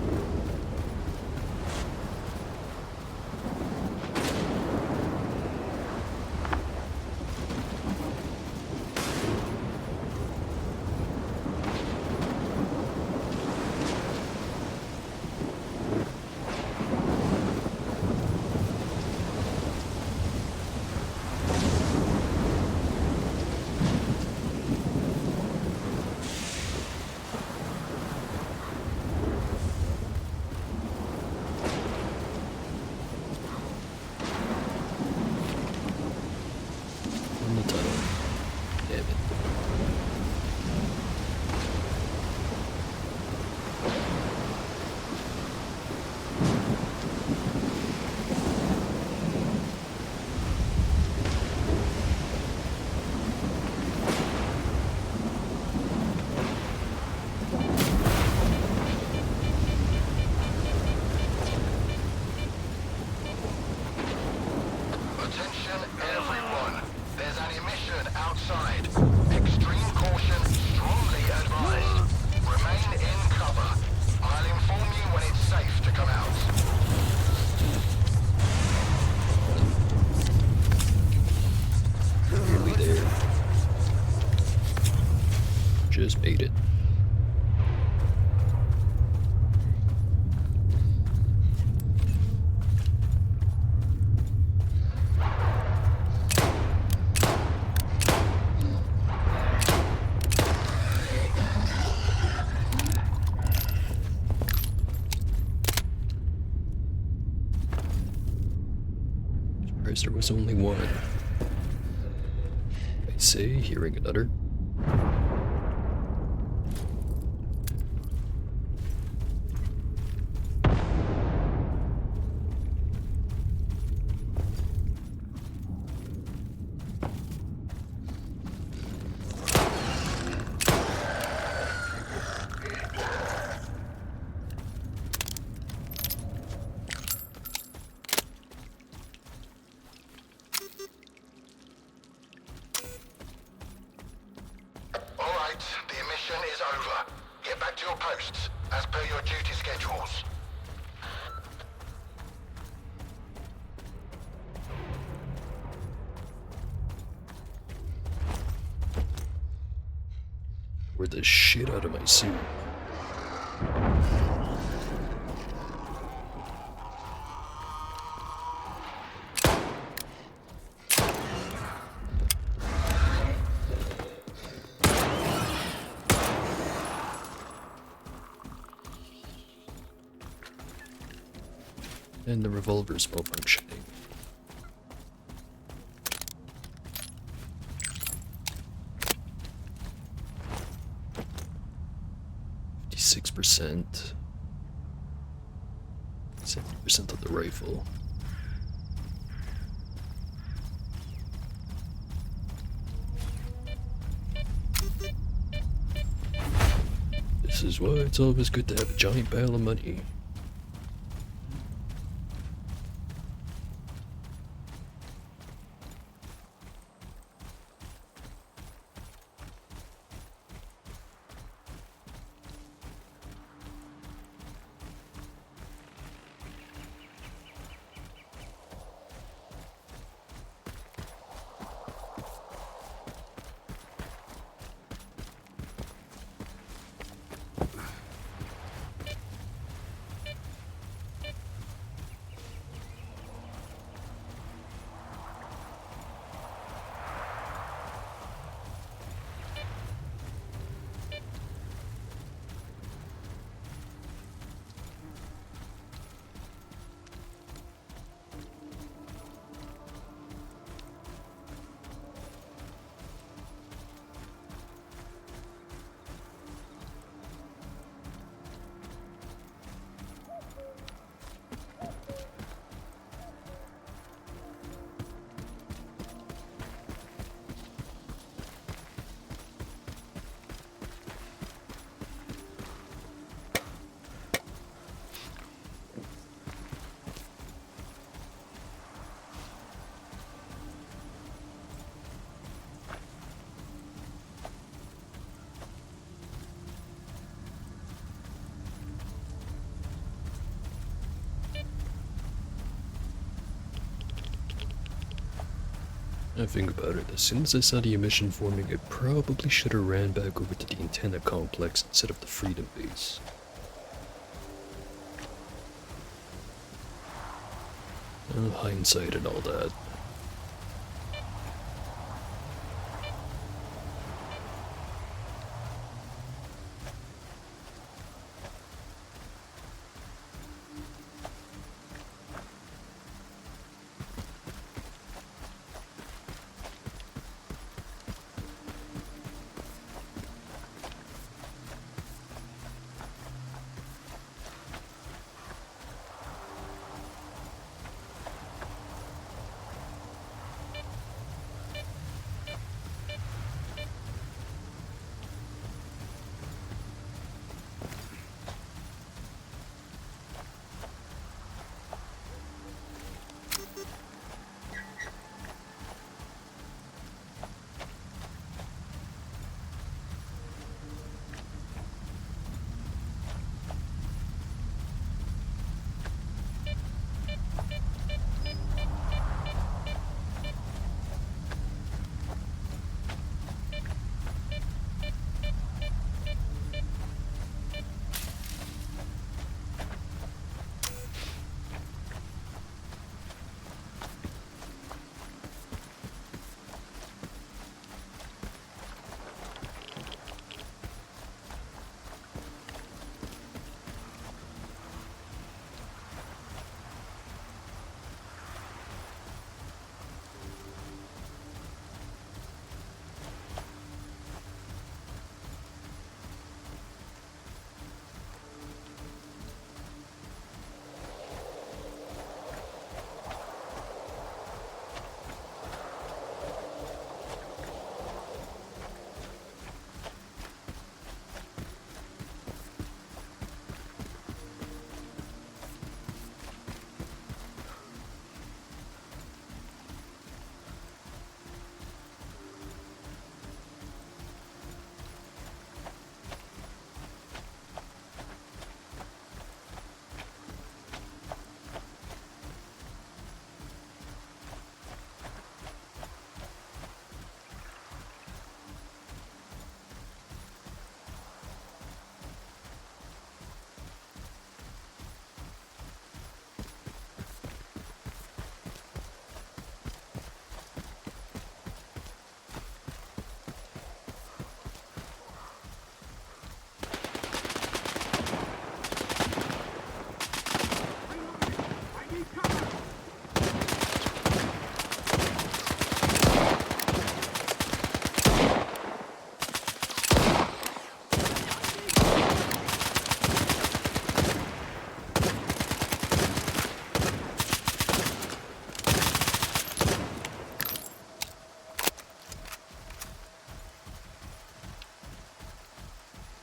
just made it. Surprised there was only one. I say, hearing another.
as per your duty schedules.
Wore the shit out of my suit. And the revolver's malfunctioning. %, 70% of the rifle. This is why it's always good to have a giant pile of money. I think about it, as soon as I saw the emission forming, I probably should have ran back over to the antenna complex instead of the Freedom Base. Well, hindsight and all that.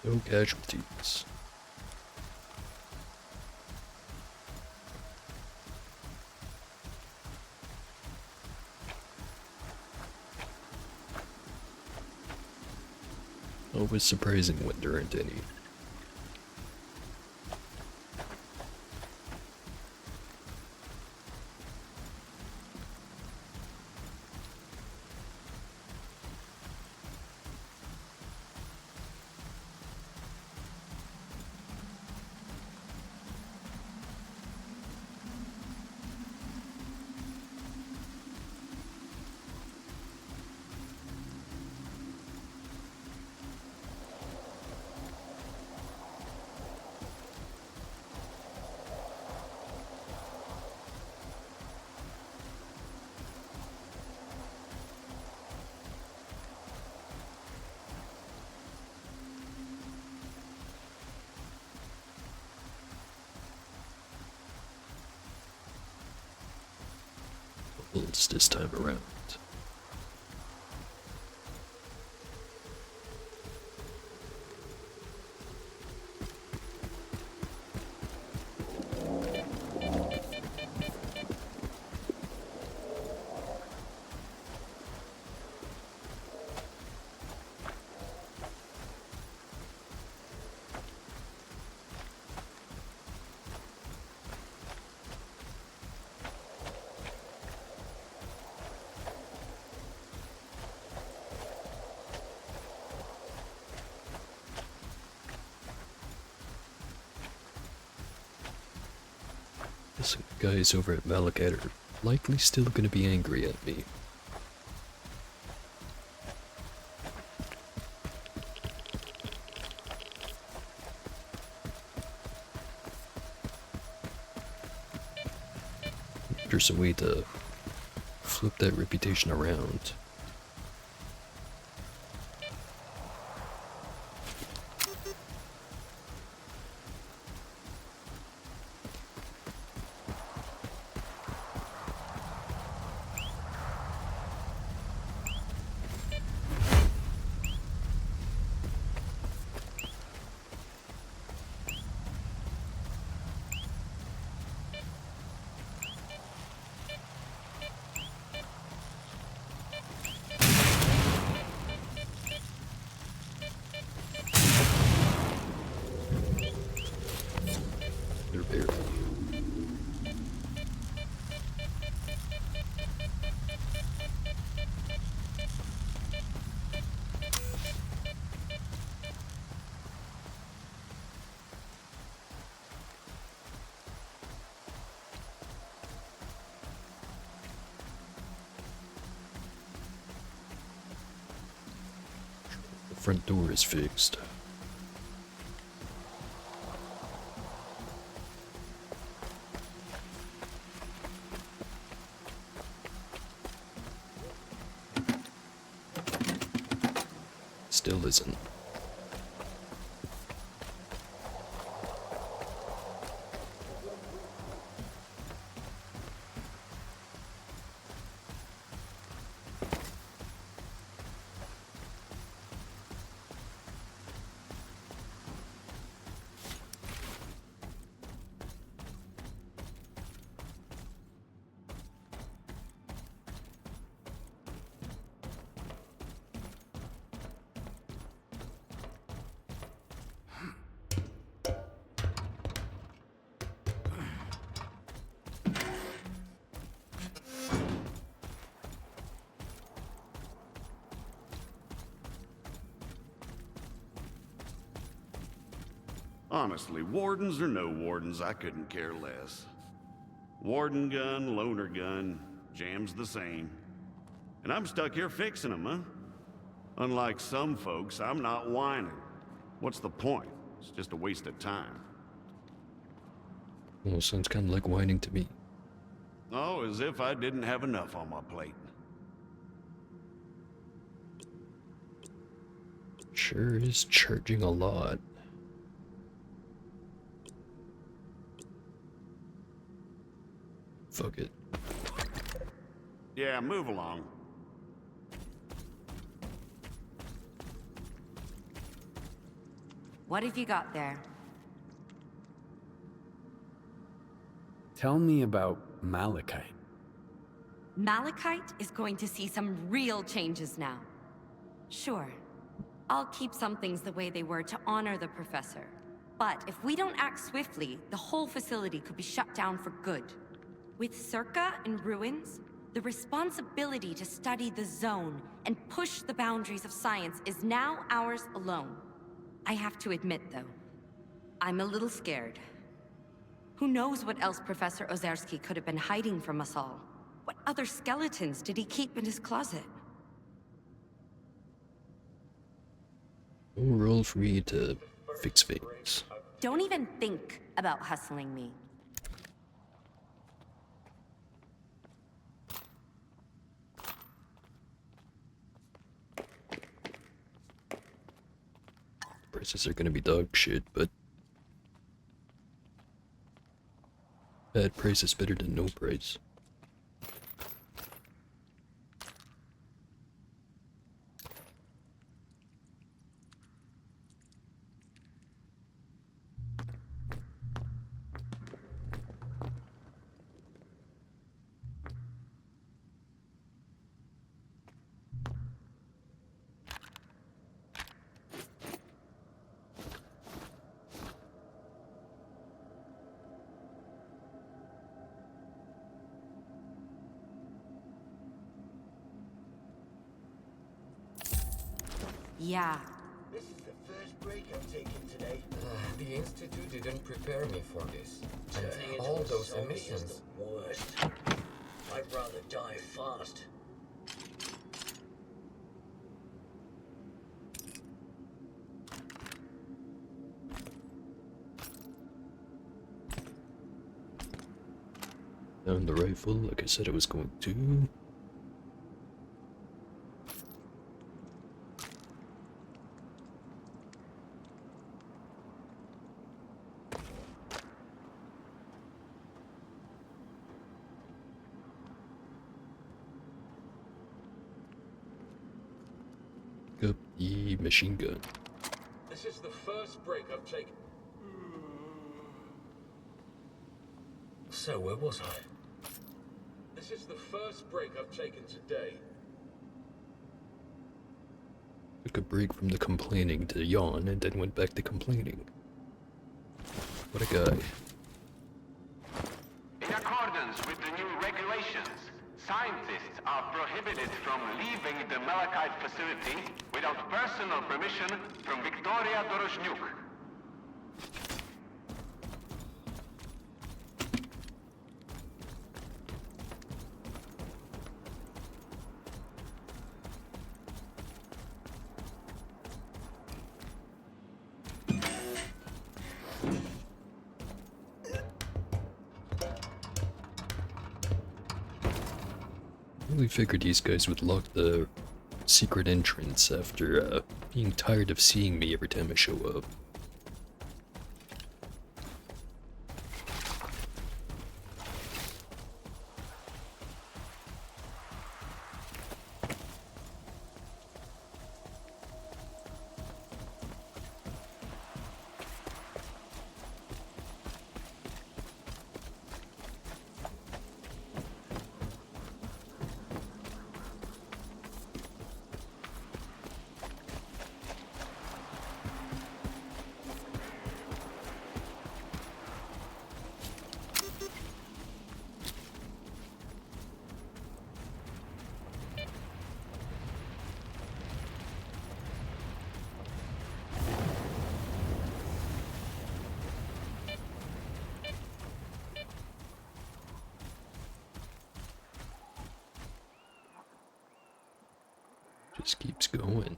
No casualties. Always surprising when there aren't any. Builds this time around. These guys over at Malagat are likely still gonna be angry at me. There's a way to flip that reputation around. They're very. The front door is fixed. Still isn't.
Honestly, wardens or no wardens, I couldn't care less. Warden gun, loner gun, jam's the same. And I'm stuck here fixing them, huh? Unlike some folks, I'm not whining. What's the point? It's just a waste of time.
Well, sounds kind of like whining to me.
Oh, as if I didn't have enough on my plate.
Sure is charging a lot. Fuck it.
Yeah, move along.
What have you got there?
Tell me about Malachite.
Malachite is going to see some real changes now. Sure, I'll keep some things the way they were to honor the professor. But if we don't act swiftly, the whole facility could be shut down for good. With Circa in ruins, the responsibility to study the zone and push the boundaries of science is now ours alone. I have to admit, though, I'm a little scared. Who knows what else Professor Ozerski could have been hiding from us all? What other skeletons did he keep in his closet?
No role for me to fix things.
Don't even think about hustling me.
Prices are gonna be dog shit, but bad price is better than no price.
Yeah.
This is the first break I've taken today. The Institute didn't prepare me for this. And all those emissions. Is the worst. I'd rather die fast.
Down the rifle, like I said I was going to. Up the machine gun.
This is the first break I've taken. So where was I? This is the first break I've taken today.
Took a break from the complaining to yawn and then went back to complaining. What a guy.
In accordance with the new regulations, scientists are prohibited from leaving the Malachite facility without personal permission from Victoria Dorozhnyuk.
I really figured these guys would lock the secret entrance after being tired of seeing me every time I show up. Just keeps going.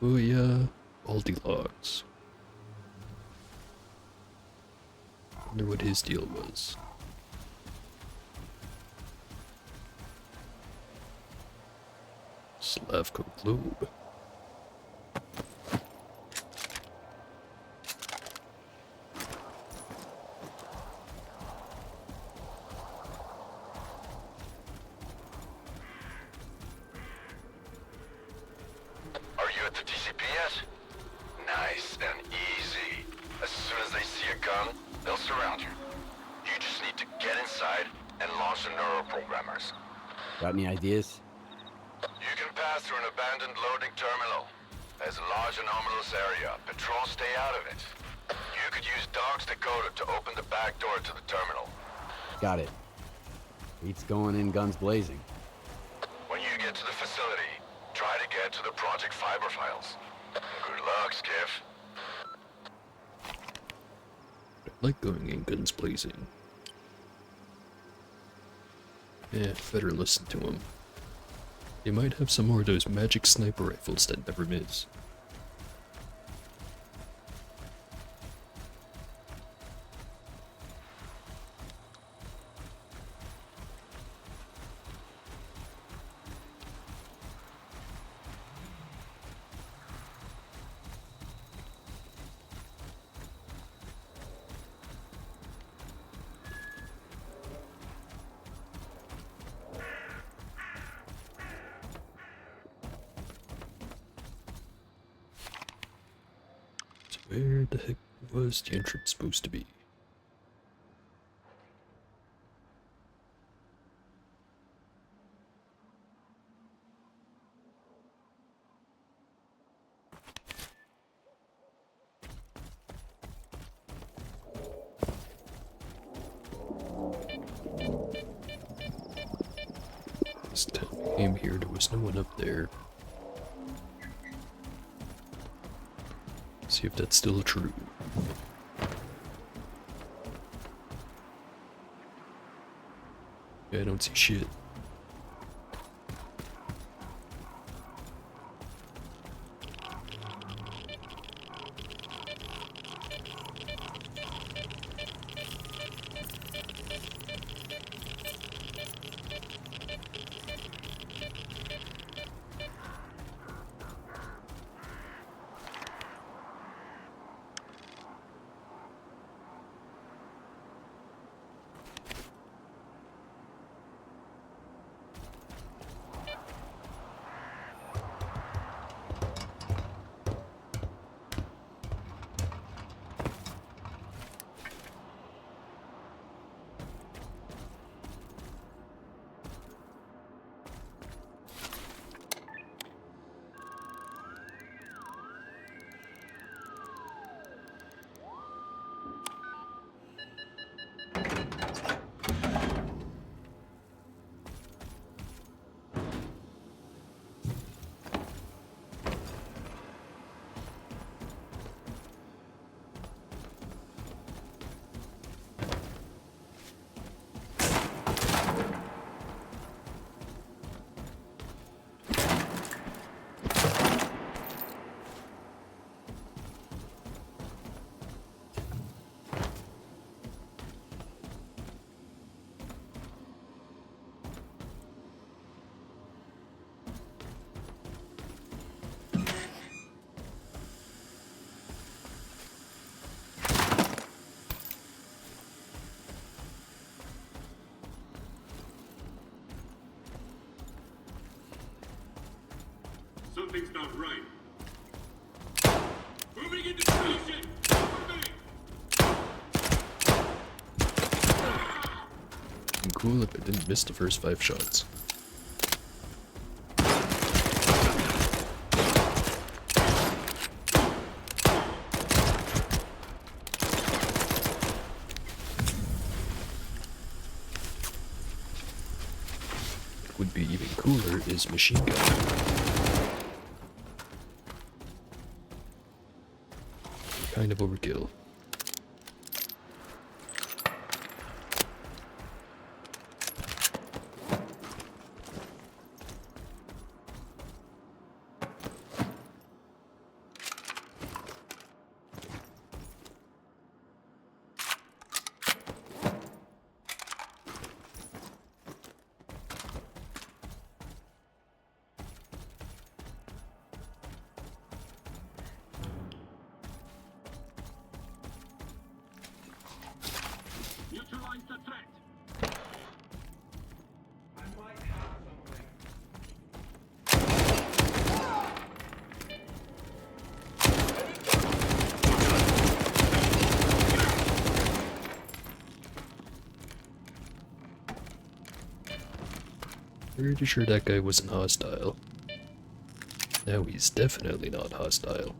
Oh yeah, Baldy Logs. Wonder what his deal was. Slavko Globe.
Are you at the TCPS? Nice and easy. As soon as they see a gun, they'll surround you. You just need to get inside and launch the neuroprogrammers.
Got any ideas?
You can pass through an abandoned loading terminal. There's a large anomalous area. Patrols stay out of it. You could use Dog's decoder to open the back door to the terminal.
Got it. Beats going in guns blazing.
When you get to the facility, try to get to the Project Fiber files. Good luck, Skiff.
I like going in guns blazing. Yeah, better listen to him. They might have some more of those magic sniper rifles that never miss. So where the heck was the entrance supposed to be? Last time I came here, there was no one up there. See if that's still true. Yeah, I don't see shit.
Something's not right. Moving into position!
I'm cool if I didn't miss the first 5 shots. What would be even cooler is machine gun. Kind of overkill. Pretty sure that guy wasn't hostile. Now he's definitely not hostile.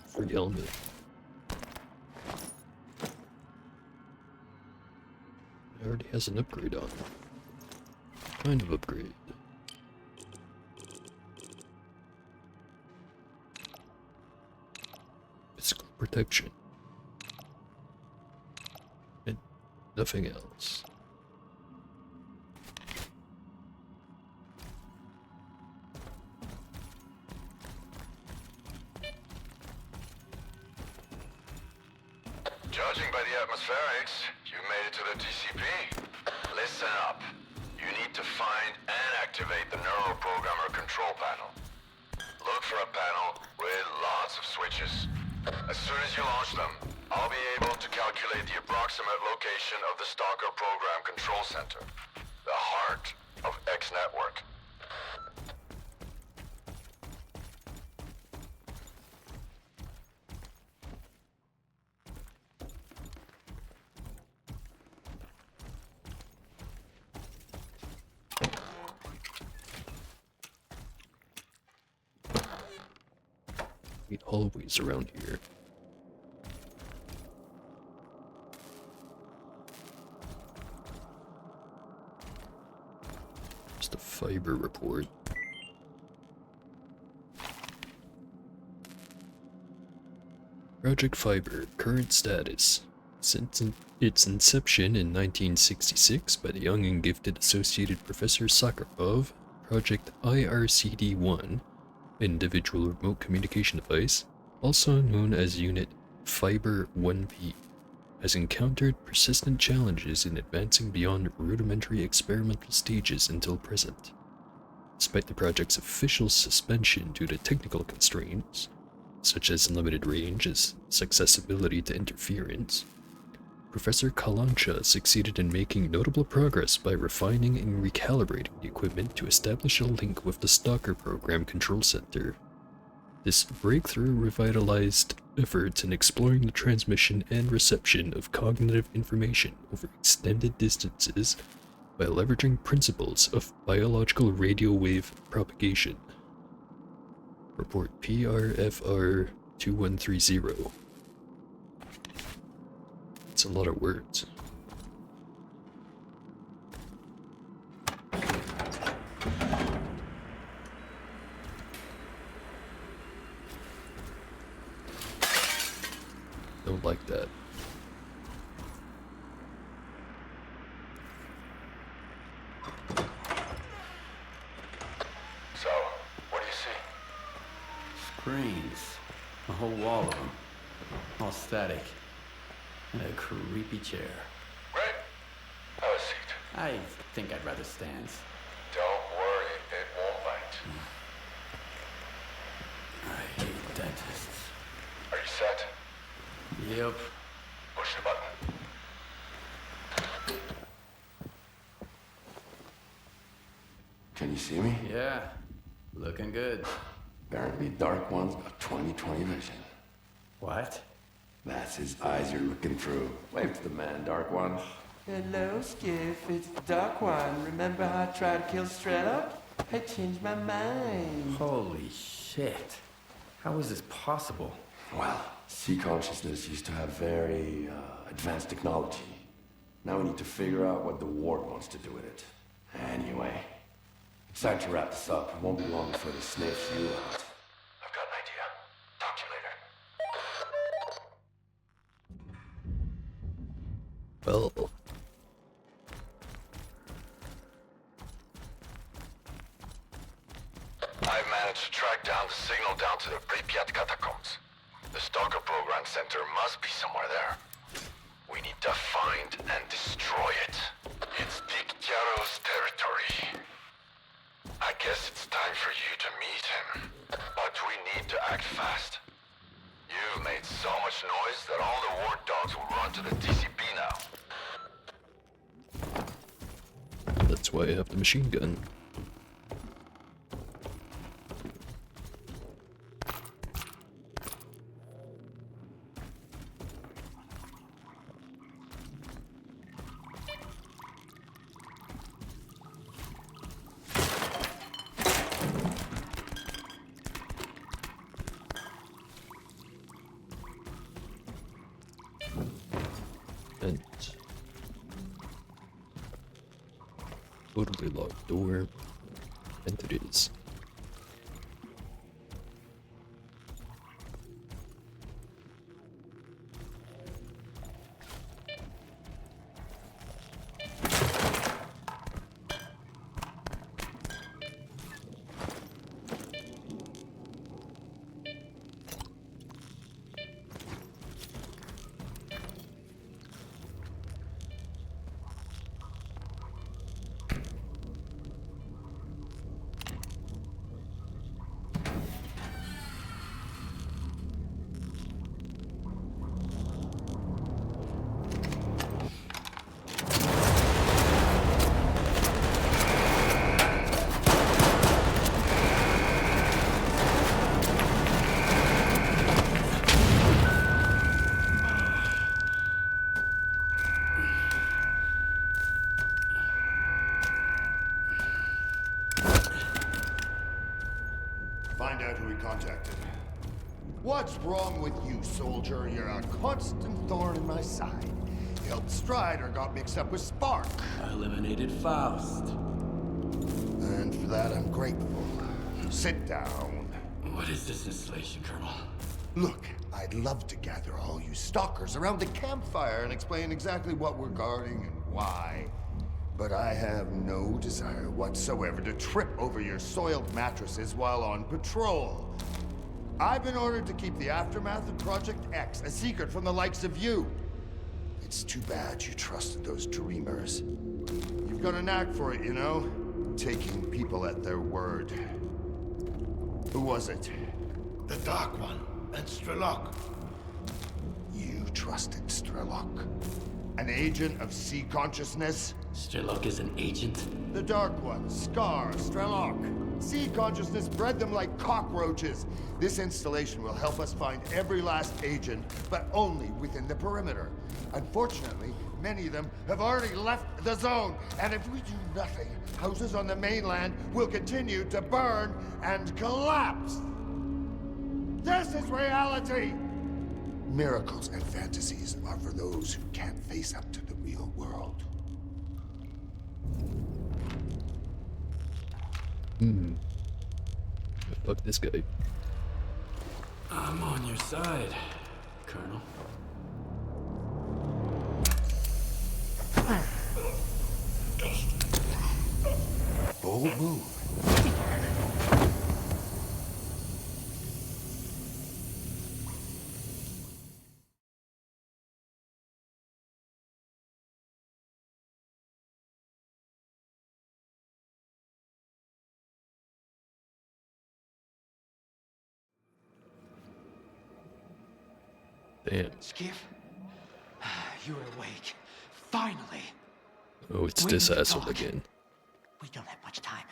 Free helmet. It already has an upgrade on it. What kind of upgrade? Physical protection. And nothing else.
Judging by the atmospherics, you've made it to the TCP. Listen up. You need to find and activate the neuroprogrammer control panel. Look for a panel with lots of switches. As soon as you launch them, I'll be able to calculate the approximate location of the Stalker Program Control Center, the heart of X Network.
Hallways around here. Just a fiber report. Project Fiber, current status. Since its inception in 1966 by the young and gifted Associated Professor Sakharov, Project IRCD-1, Individual Remote Communication Device, also known as Unit Fiber 1P, has encountered persistent challenges in advancing beyond rudimentary experimental stages until present. Despite the project's official suspension due to technical constraints, such as limited range as accessibility to interference, Professor Kalancha succeeded in making notable progress by refining and recalibrating the equipment to establish a link with the Stalker Program Control Center. This breakthrough revitalized efforts in exploring the transmission and reception of cognitive information over extended distances by leveraging principles of biological radio wave propagation. Report PRFR 2130. It's a lot of words. Don't like that.
So, what do you see?
Screens. A whole wall of them. All static. And a creepy chair.
Great. Have a seat.
I think I'd rather stand.
Don't worry, it won't bite.
I hate dentists.
Are you set?
Yep.
Push the button.
Can you see me?
Yeah. Looking good.
Apparently Dark One's got 20/20 vision.
What?
That's his eyes you're looking through. Wave to the man, Dark One.
Hello, Skiff. It's Dark One. Remember how I tried to kill Strelok? I changed my mind.
Holy shit. How is this possible?
Well, sea consciousness used to have very advanced technology. Now we need to figure out what the Ward wants to do with it. Anyway, it's time to wrap this up. It won't be long before they sniff you out.
I've got an idea. Talk to you later.
Well,
I've managed to track down the signal down to the Pripyat catacombs. The Stalker program center must be somewhere there. We need to find and destroy it. It's Dictyaro's territory. I guess it's time for you to meet him. But we need to act fast. You've made so much noise that all the ward dogs will run to the TCP now.
that's why I have the machine gun. And totally locked door, and it is.
Find out who he contacted. What's wrong with you, soldier? You're a constant thorn in my side. You helped Strider, got mixed up with Spark.
I eliminated Faust.
And for that, I'm grateful. Sit down.
What is this installation, Colonel?
Look, I'd love to gather all you stalkers around the campfire and explain exactly what we're guarding and why. But I have no desire whatsoever to trip over your soiled mattresses while on patrol. I've been ordered to keep the aftermath of Project X a secret from the likes of you. It's too bad you trusted those dreamers. You've got a knack for it, you know? Taking people at their word. Who was it?
The Dark One and Strelok.
You trusted Strelok? An agent of sea consciousness?
Strelok is an agent?
The Dark One, Scar, Strelok. Sea consciousness bred them like cockroaches. This installation will help us find every last agent, but only within the perimeter. Unfortunately, many of them have already left the zone, and if we do nothing, houses on the mainland will continue to burn and collapse. This is reality! Miracles and fantasies are for those who can't face up to the real world.
Fuck this guy.
I'm on your side, Colonel.
Bold move.
Damn.
Skiff, you're awake. Finally.
Oh, it's
We
this
need to
asshole
talk.
again.
We don't have much time.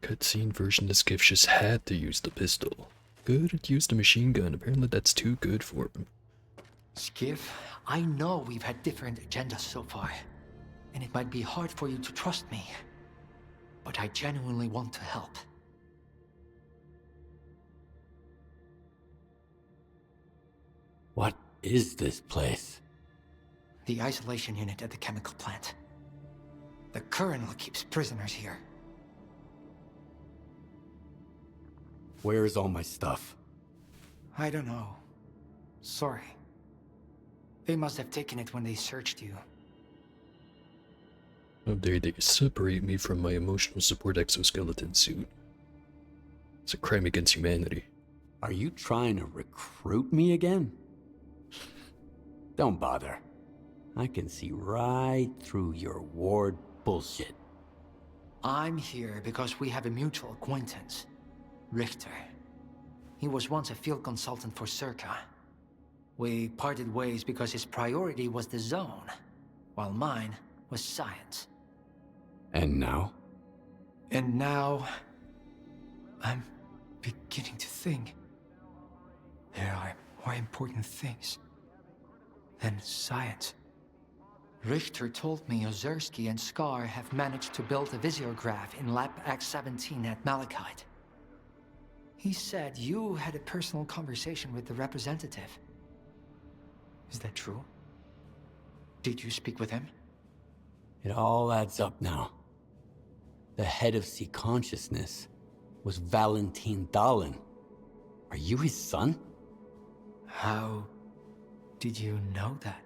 Cutscene version of Skiff just had to use the pistol. Good used the machine gun. Apparently that's too good for him.
Skiff, I know we've had different agendas so far, and it might be hard for you to trust me, but I genuinely want to help.
What is this place?
The isolation unit at the chemical plant. The Colonel keeps prisoners here.
Where's all my stuff?
I don't know. Sorry. They must have taken it when they searched you.
How dare they separate me from my emotional support exoskeleton suit? It's a crime against humanity.
Are you trying to recruit me again? Don't bother. I can see right through your ward bullshit.
I'm here because we have a mutual acquaintance. Richter. He was once a field consultant for Circa. We parted ways because his priority was the zone, while mine was science.
And now?
And now, I'm beginning to think there are more important things than science. Richter told me Ozersky and Scar have managed to build a visiograph in Lab X-17 at Malachite. He said you had a personal conversation with the representative. Is that true? Did you speak with him?
It all adds up now. The head of Sea Consciousness was Valentin Dahlin. Are you his son?
How did you know that?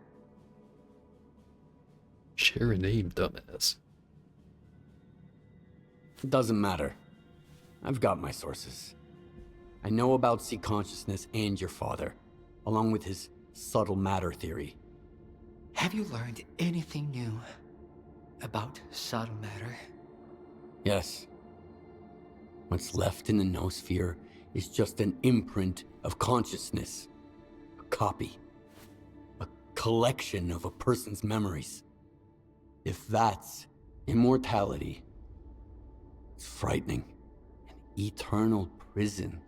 Share a name, dumbass.
It doesn't matter. I've got my sources. I know about Sea Consciousness and your father, along with his subtle matter theory.
Have you learned anything new about subtle matter?
Yes. What's left in the noosphere is just an imprint of consciousness. A copy. A collection of a person's memories. If that's immortality, it's frightening. An eternal prison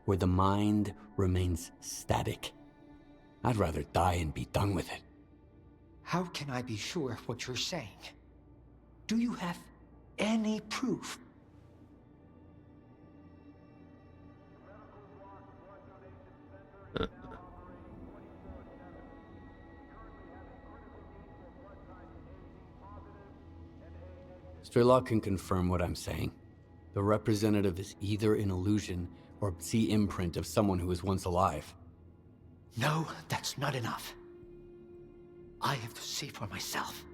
where the mind remains static. I'd rather die and be done with it.
How can I be sure of what you're saying? Do you have any proof?
Strelok can confirm what I'm saying. The representative is either an illusion or the imprint of someone who was once alive.
No, that's not enough. I have to see for myself.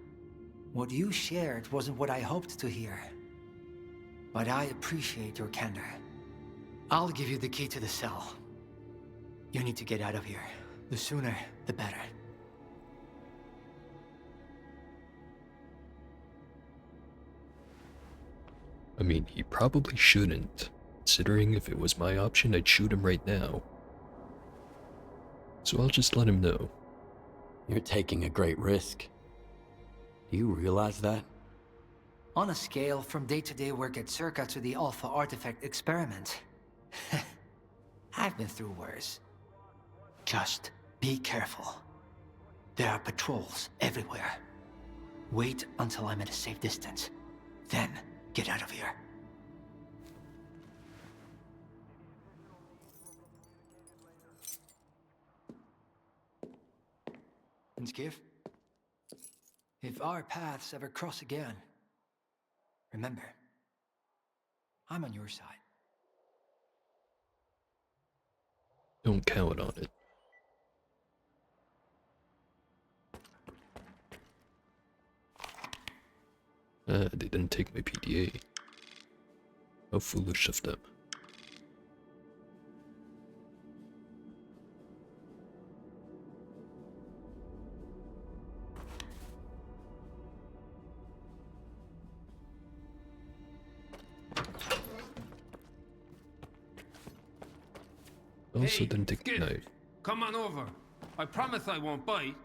What you shared wasn't what I hoped to hear. But I appreciate your candor. I'll give you the key to the cell. You need to get out of here. The sooner, the better.
I mean, he probably shouldn't. Considering if it was my option, I'd shoot him right now. So I'll just let him know.
You're taking a great risk. Do you realize that?
On a scale from day-to-day work at Circa to the Alpha Artifact experiment, I've been through worse. Just be careful. There are patrols everywhere. Wait until I'm at a safe distance. Then, get out of here. And Skiff, if our paths ever cross again, remember, I'm on your side.
Don't count on it. They didn't take my PDA. How foolish of them. Also didn't take the knife.
Come on over. I promise I won't bite.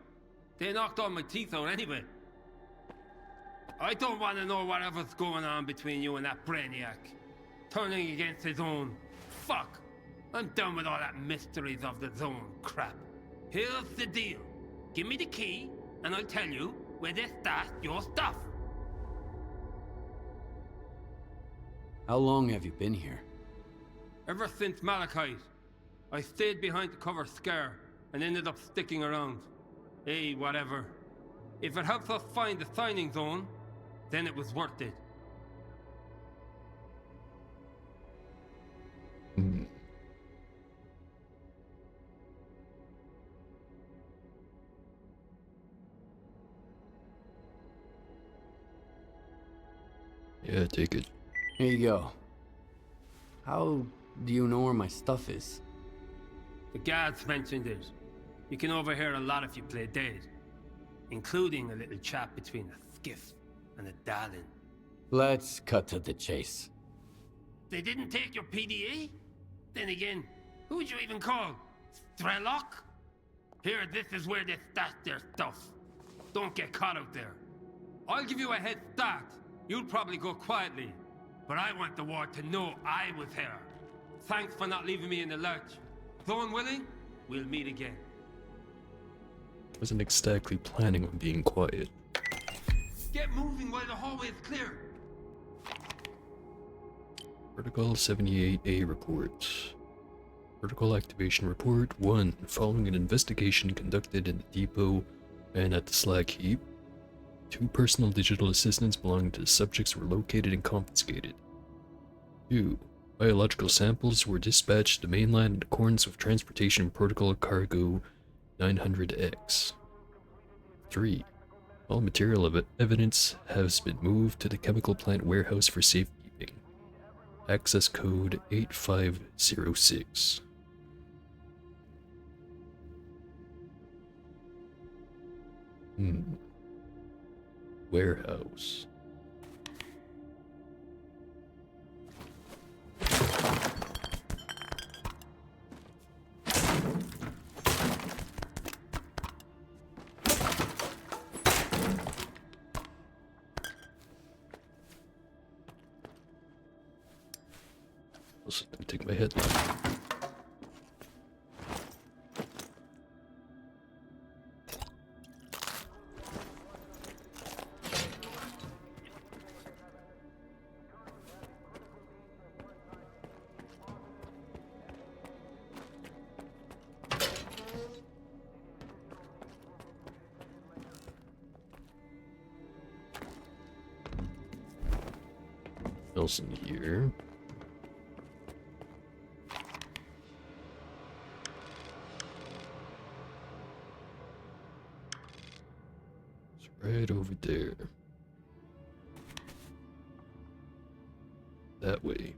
They knocked all my teeth out anyway. I don't want to know whatever's going on between you and that brainiac. turning against his own. Fuck! I'm done with all that mysteries of the zone crap. Here's the deal. Give me the key, and I'll tell you where they stash your stuff.
How long have you been here?
Ever since Malachite, I stayed behind to cover Scare, and ended up sticking around. Hey, whatever. If it helps us find the signing zone, then it was worth it.
Yeah, take it.
Here you go. How do you know where my stuff is?
The guards mentioned it. You can overhear a lot if you play dead, including a little chat between a skiff and a darling.
Let's cut to the chase.
They didn't take your PDA? Then again, who'd you even call? Strelok? Here, this is where they stash their stuff. Don't get caught out there. I'll give you a head start. You'll probably go quietly, but I want the ward to know I was here. Thanks for not leaving me in the lurch. Zone willing, we'll meet again.
Wasn't exactly planning on being quiet.
Get moving while the hallway is clear.
Protocol 78A report. Protocol activation report 1. Following an investigation conducted in the depot and at the slag heap, 2 personal digital assistants belonging to the subjects were located and confiscated. 2. Biological samples were dispatched to mainland in accordance with Transportation Protocol Cargo 900X. 3. All material evidence has been moved to the chemical plant warehouse for safekeeping. Access code 8506. Warehouse. Also, let me take my headline. Nelson here. It's right over there. That way.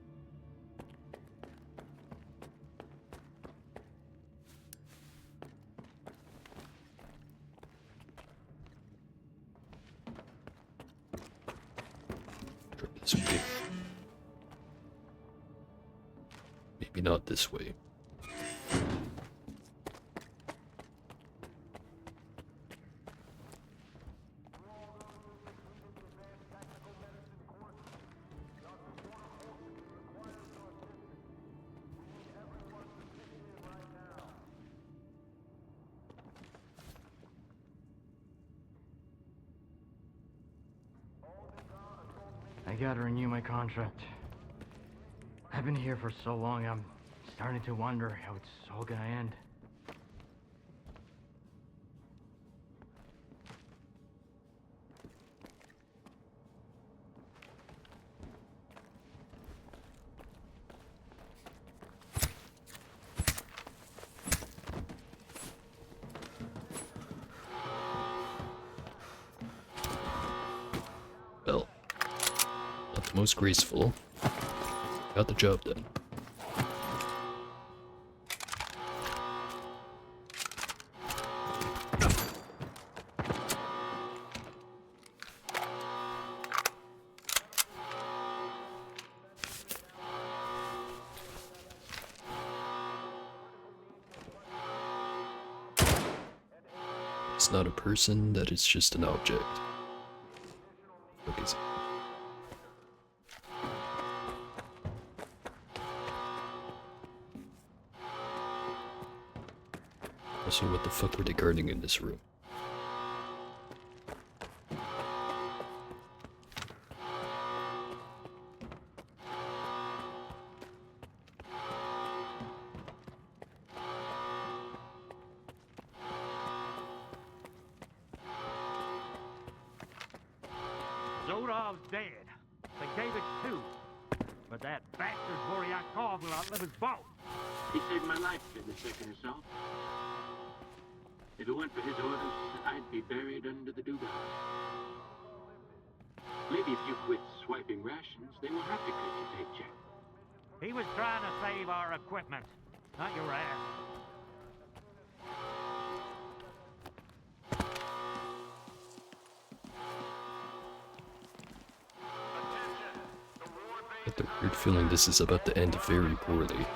This way. Maybe not this way.
I gotta renew my contract. I've been here for so long, I'm starting to wonder how it's all gonna end.
Well, not the most graceful. Got the job done. It's not a person, that is just an object. What is it? Also, what the fuck were they guarding in this room?
Zodov's dead. They gave it too. But that bastard Boryakov will outlive his boss.
He saved my life in the second assault. If it weren't for his orders, I'd be buried under the dugong. Maybe if you quit swiping rations, they won't have to cut your paycheck.
He was trying to save our equipment, not your ass.
I get the weird feeling this is about to end very poorly.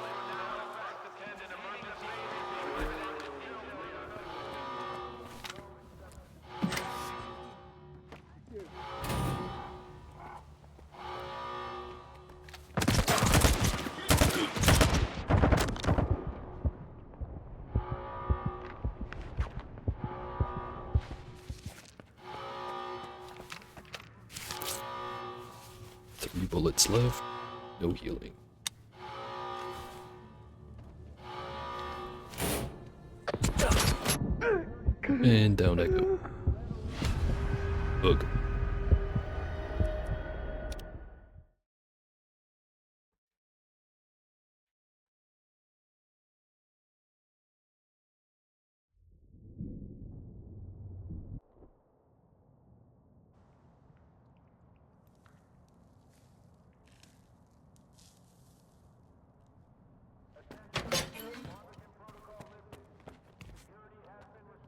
Three bullets left, no healing. And down I go. Ugh.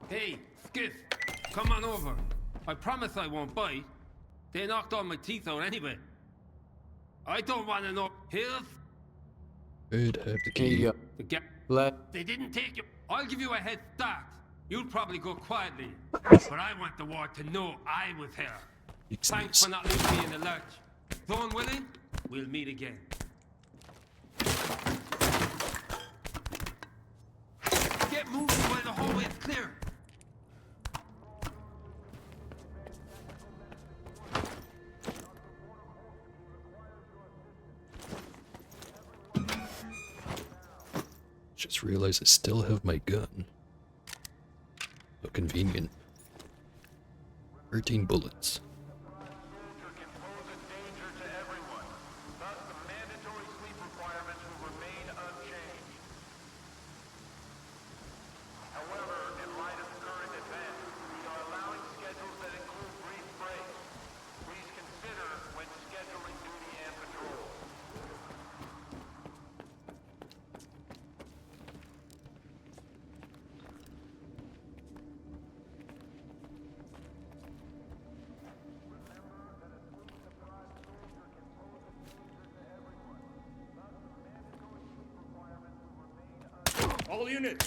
Hey, Skiff, come on over. I promise I won't bite. They knocked all my teeth out anyway. I don't want to know. Hills?
I'd have the
Here you
key.
go.
They didn't take you. I'll give you a head start. You'll probably go quietly. But I want the war to know I was here. Thanks for not leaving me in the lurch. Thorn willing, we'll meet again. Get moving while the hallway is clear.
Just realized I still have my gun. How convenient. 13 bullets.
All units.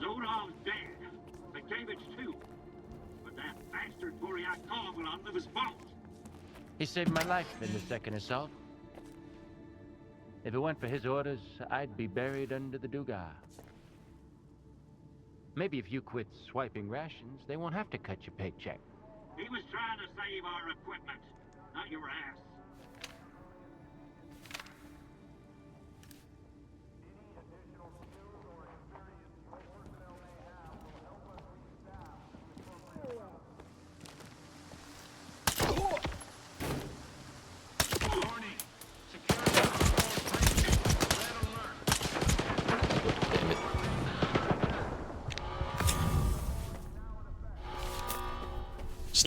Zodov's dead. Sakevich too. But that bastard Boryakov will outlive his boss.
He saved my life in the second assault. If it weren't for his orders, I'd be buried under the dugong. Maybe if you quit swiping rations, they won't have to cut your paycheck.
He was trying to save our equipment, not your ass.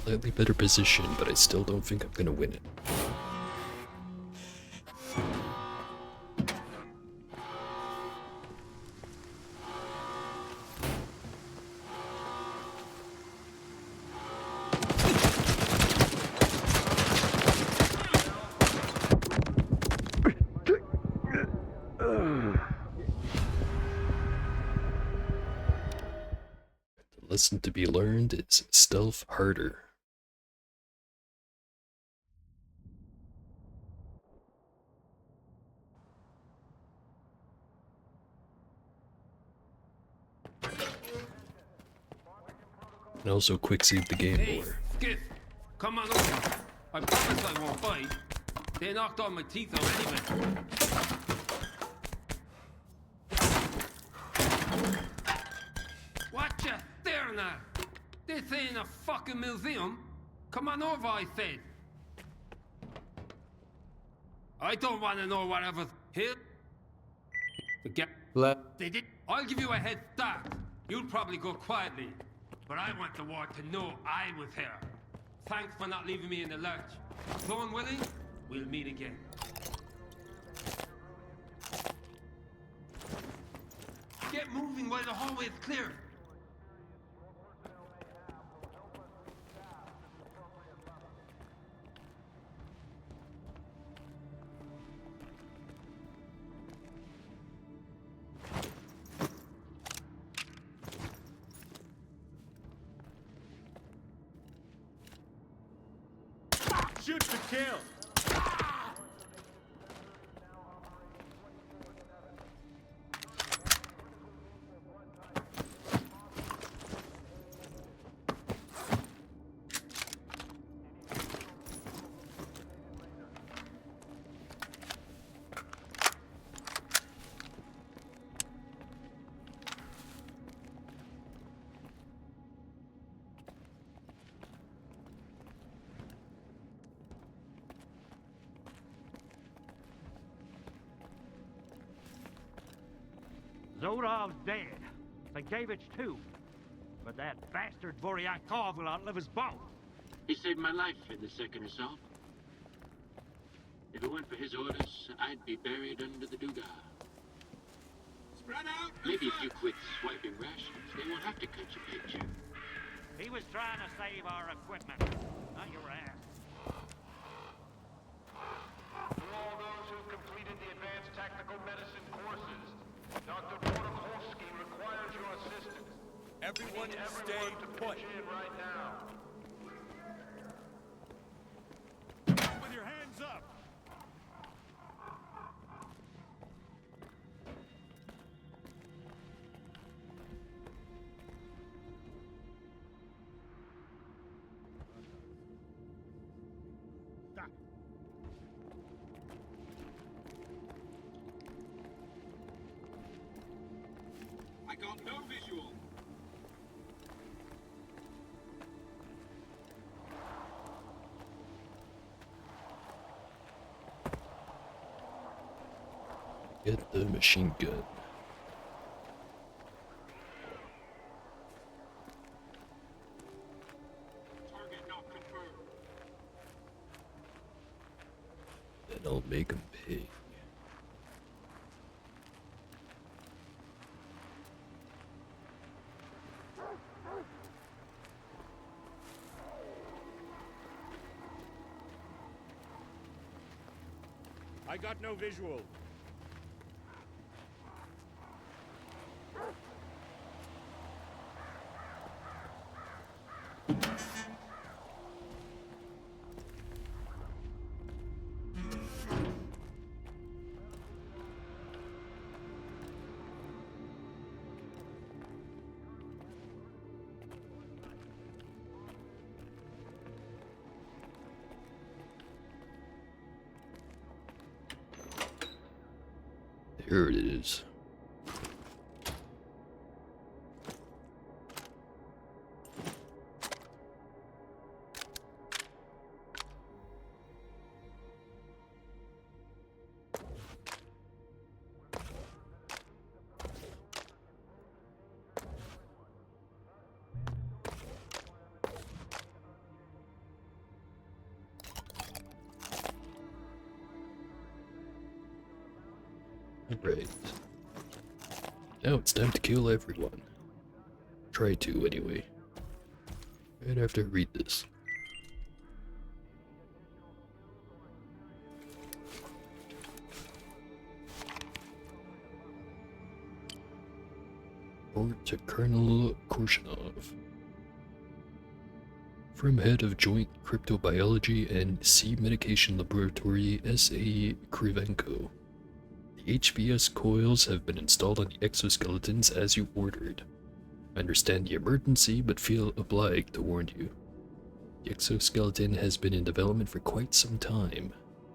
slightly better position, but I still don't think I'm gonna win it. The lesson to be learned is stealth harder. And also quick save the game more.
Skiff, come on over. I promise I won't bite. They knocked all my teeth out anyway. Watch ya there now. This ain't a fucking museum. Come on over, I said. I don't want to know whatever's here. Forget. They did. I'll give you a head start. You'll probably go quietly. But I want the war to know I was here. Thanks for not leaving me in the lurch. Going willing, we'll meet again. Get moving while the hallway is clear.
Shoot to kill!
Zorov's dead. Sankevich too. But that bastard Voryakov will outlive us both.
He saved my life in the second assault. If it weren't for his orders, I'd be buried under the Duga.
Spread out!
Maybe if you quit swiping rations, they won't have to cut your paycheck.
He was trying to save our equipment, not your ass.
For all those who've completed the advanced tactical medicine courses, Dr. Portokolsky requires your assistance.
Everyone stay
put. In right now.
With your hands up! Stop.
I got no visual.
Get the machine gun.
Target not confirmed.
Then I'll make him pay.
I got no visual.
Here it is. Alright. Now it's time to kill everyone. Try to, anyway. Right after I read this. Report to Colonel Korshunov. From head of Joint Cryptobiology and C Medication Laboratory, S.A. Krivenko. The HVS coils have been installed on the exoskeletons as you ordered. I understand the emergency, but feel obliged to warn you. The exoskeleton has been in development for quite some time.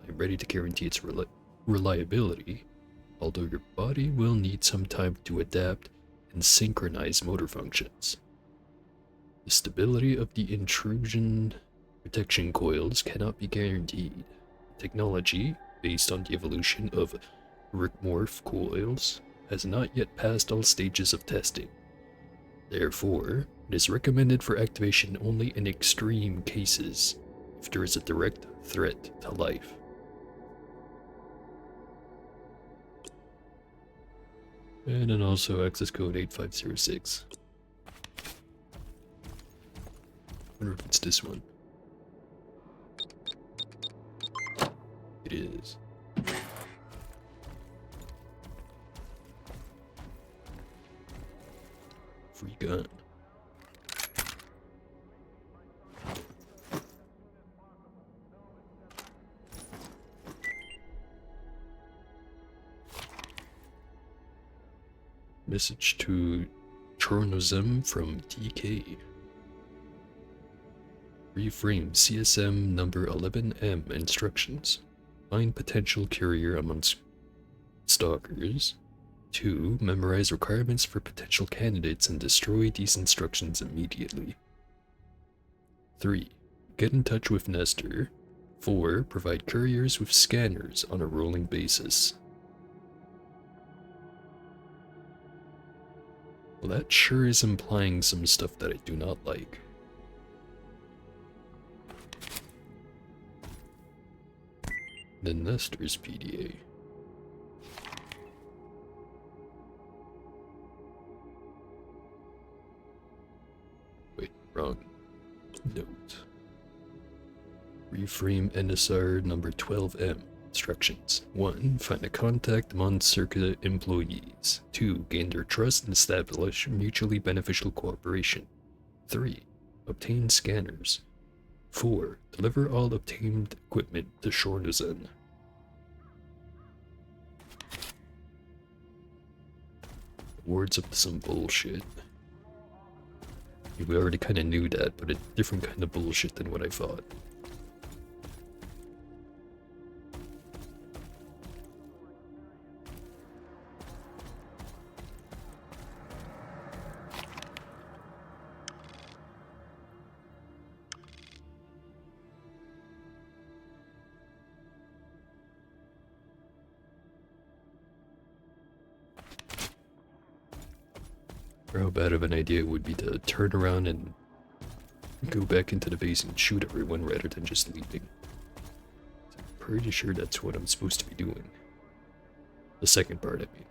I'm ready to guarantee its reliability, although your body will need some time to adapt and synchronize motor functions. The stability of the intrusion protection coils cannot be guaranteed. Technology, based on the evolution of Rickmorph coils, has not yet passed all stages of testing. Therefore, it is recommended for activation only in extreme cases, if there is a direct threat to life. And then also access code 8506. Wonder if it's this one. It is. Free gun. Message to Chornozem from TK. Reframe CSM number 11M instructions. Find potential carrier amongst stalkers. 2. Memorize requirements for potential candidates and destroy these instructions immediately. 3. Get in touch with Nestor. 4. Provide couriers with scanners on a rolling basis. Well, that sure is implying some stuff that I do not like. The Nestor's PDA. Wait, wrong note. Reframe NSR number 12M. Instructions. 1. Find a contact among Circa employees. 2. Gain their trust and establish mutually beneficial cooperation. 3. Obtain scanners. 4. Deliver all obtained equipment to Shornuzen. Words up to some bullshit. We already kind of knew that, but a different kind of bullshit than what I thought. Or how bad of an idea it would be to turn around and go back into the base and shoot everyone rather than just leaving. I'm pretty sure that's what I'm supposed to be doing. The second part, I mean.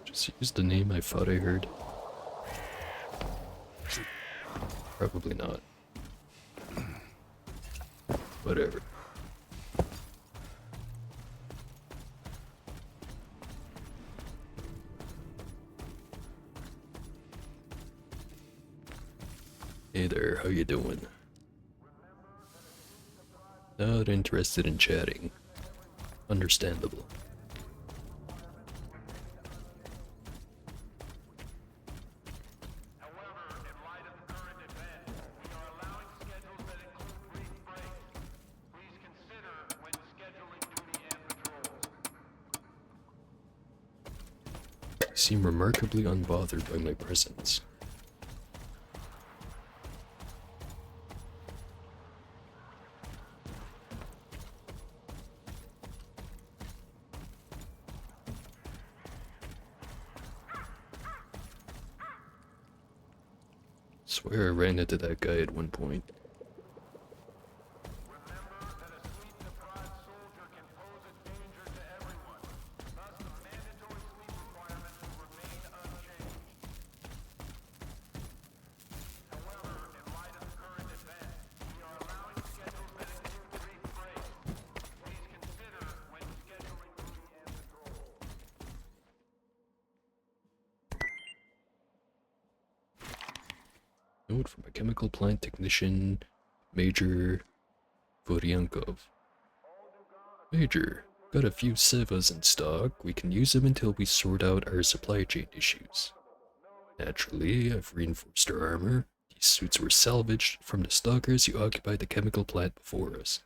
Just use the name I thought I heard. Probably not. Whatever. Hey there, how you doing? Not interested in chatting. Understandable. seem remarkably unbothered by my presence. Swear I ran into that guy at one point. Note from a chemical plant technician, Major Voryankov. Major, got a few Sevas in stock. We can use them until we sort out our supply chain issues. Naturally, I've reinforced our armor. These suits were salvaged from the stalkers who occupied the chemical plant before us.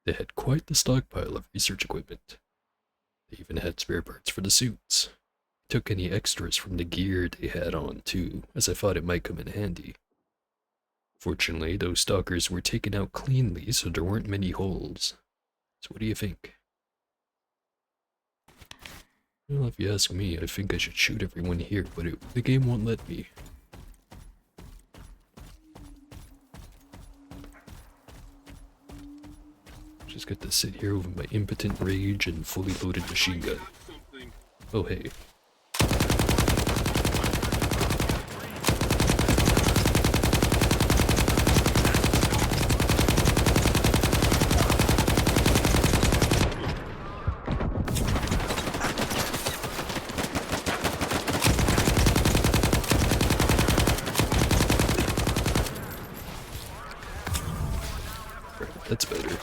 They had quite the stockpile of research equipment. They even had spare parts for the suits. Took any extras from the gear they had on too, as I thought it might come in handy. Fortunately, those stalkers were taken out cleanly, so there weren't many holes. So what do you think? Well, if you ask me, I think I should shoot everyone here, but the game won't let me. Just got to sit here with my impotent rage and fully loaded machine gun. Oh hey. That's better.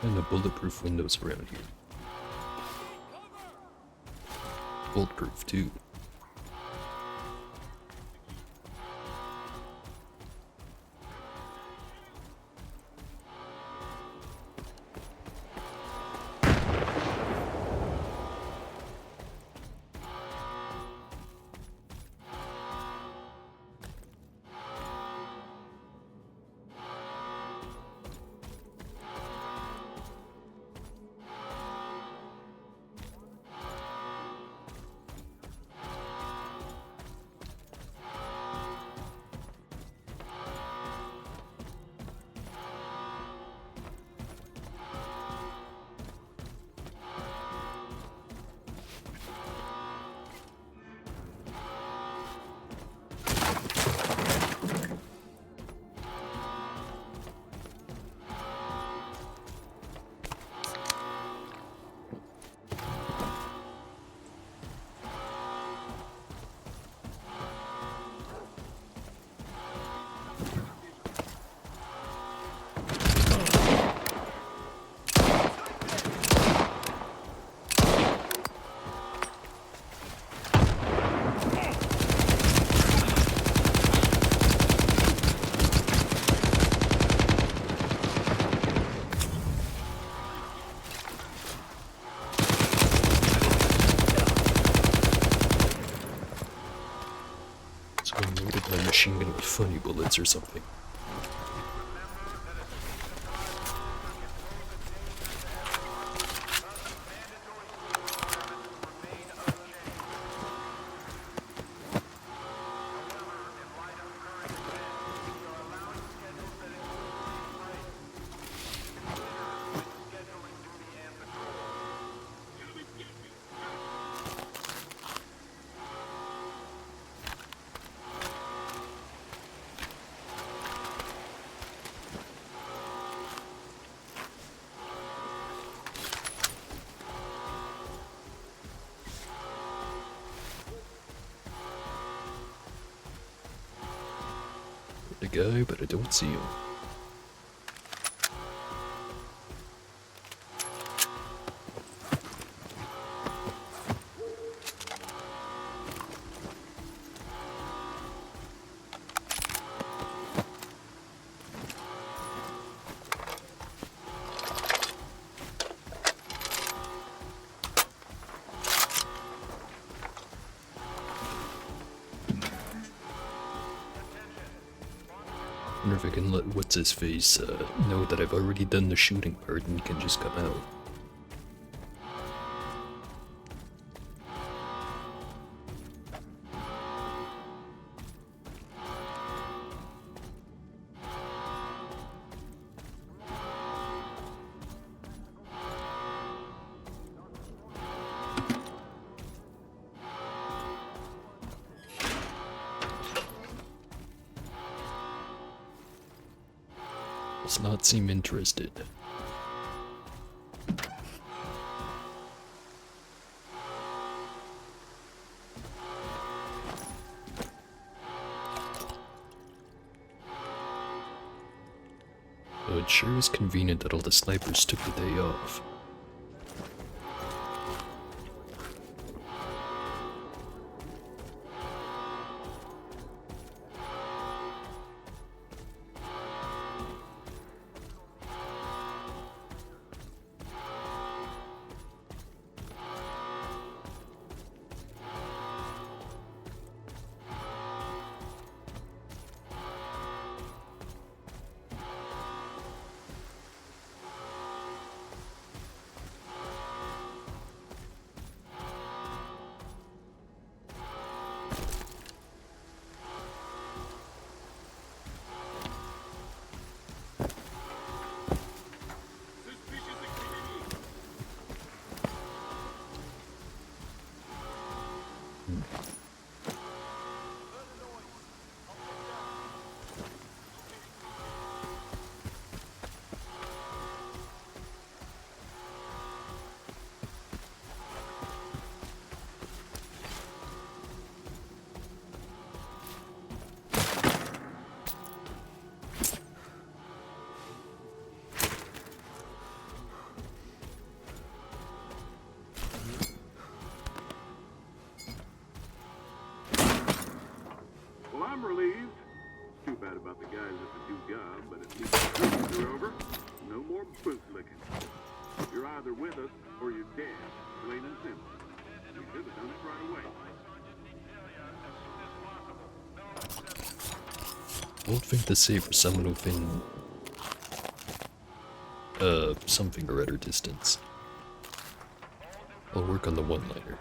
And the bulletproof windows around here. Bulletproof too. Loaded my machine gun with funny bullets or something. The guy, but I don't see him. I wonder if I can let what's-his-face know that I've already done the shooting part and can just come out. Does not seem interested. Though it sure is convenient that all the snipers took the day off.
I'm relieved. Too bad about the guys at the do job, but at least the duties are over. No more bootlicking. You're either with us or you're dead. Plain and simple. We should have done it right away.
I won't think the save for someone within some finger at her distance. I'll work on the one-liner.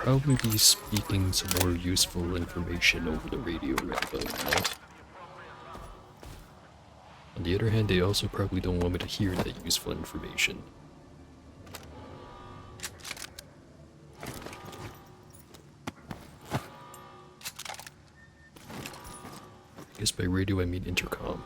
probably be speaking some more useful information over the radio right about now. On the other hand, they also probably don't want me to hear that useful information. I guess by radio I mean intercom.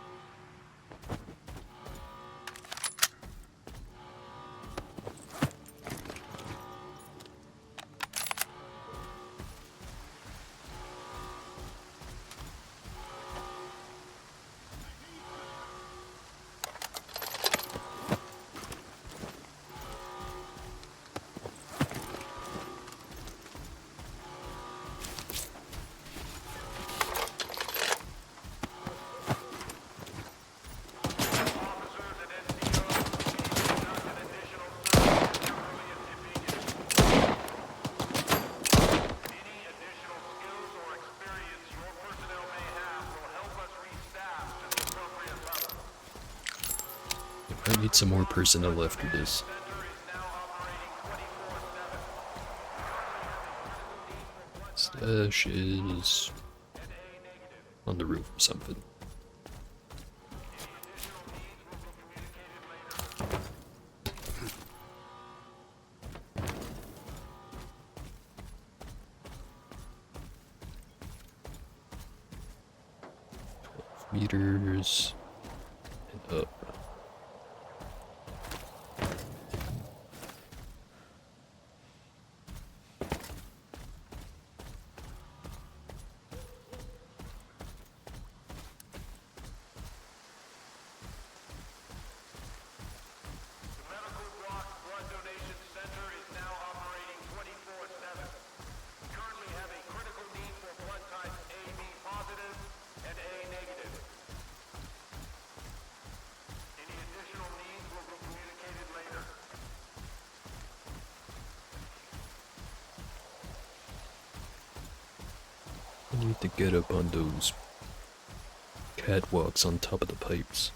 I need some more personnel after this. Stash is on the roof or something. Meters and up. I need to get up on those catwalks on top of the pipes.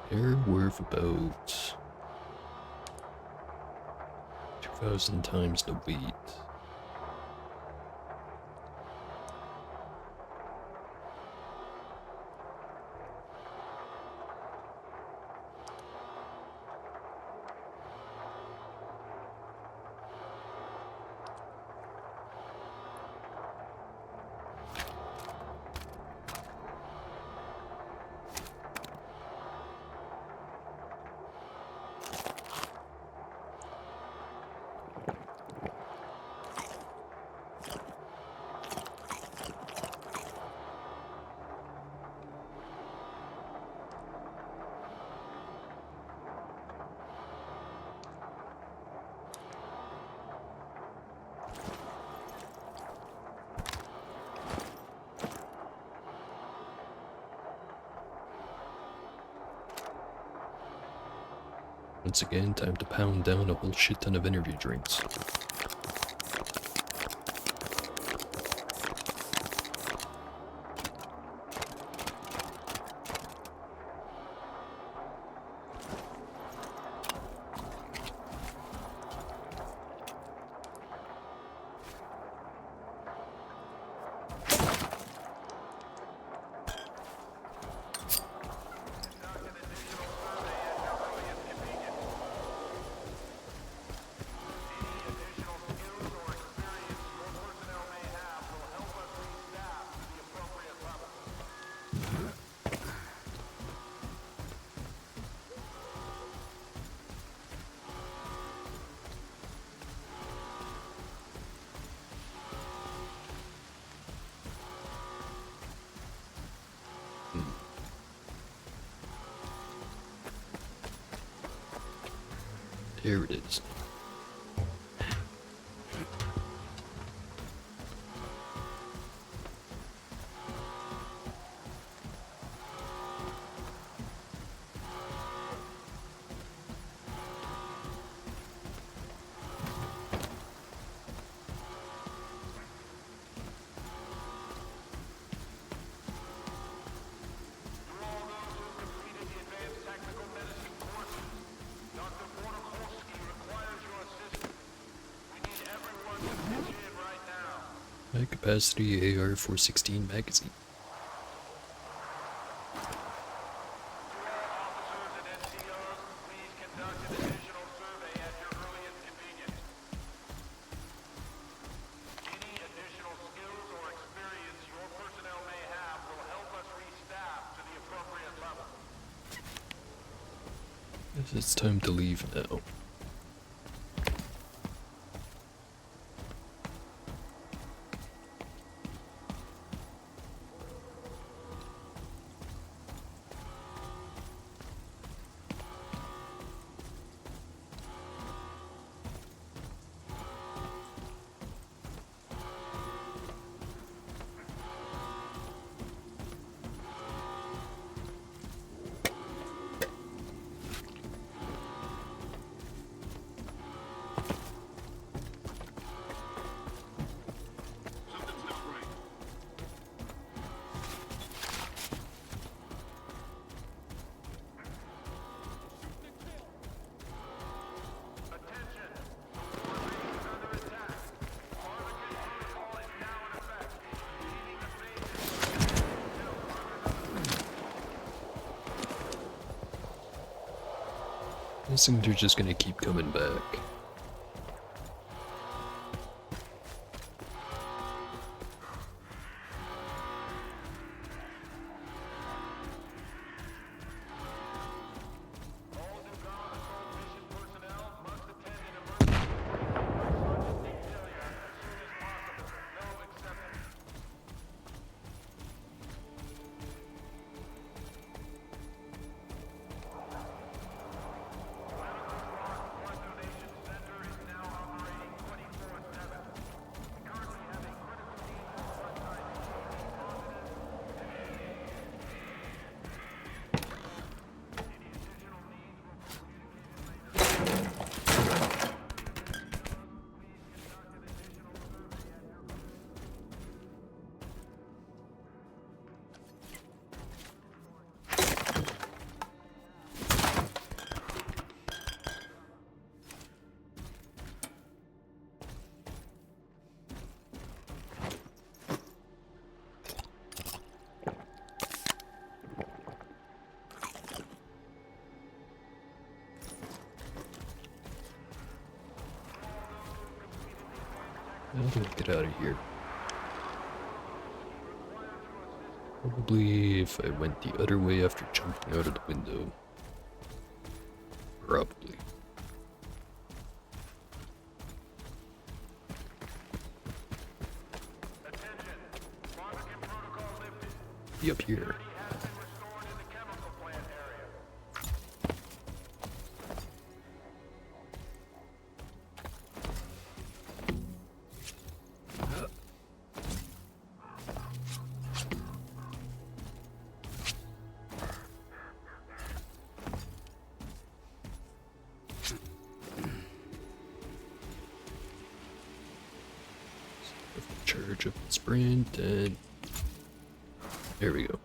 They're worth about 2,000 times the weight. Once again, time to pound down a whole shit ton of energy drinks. There it is. High capacity AR-416 magazine. Guess it's time to leave now. Guessing they're just gonna keep coming back. How do I get out of here? Probably if I went the other way after jumping out of the window. Probably. Be up here. Charge up and sprint, and there we go.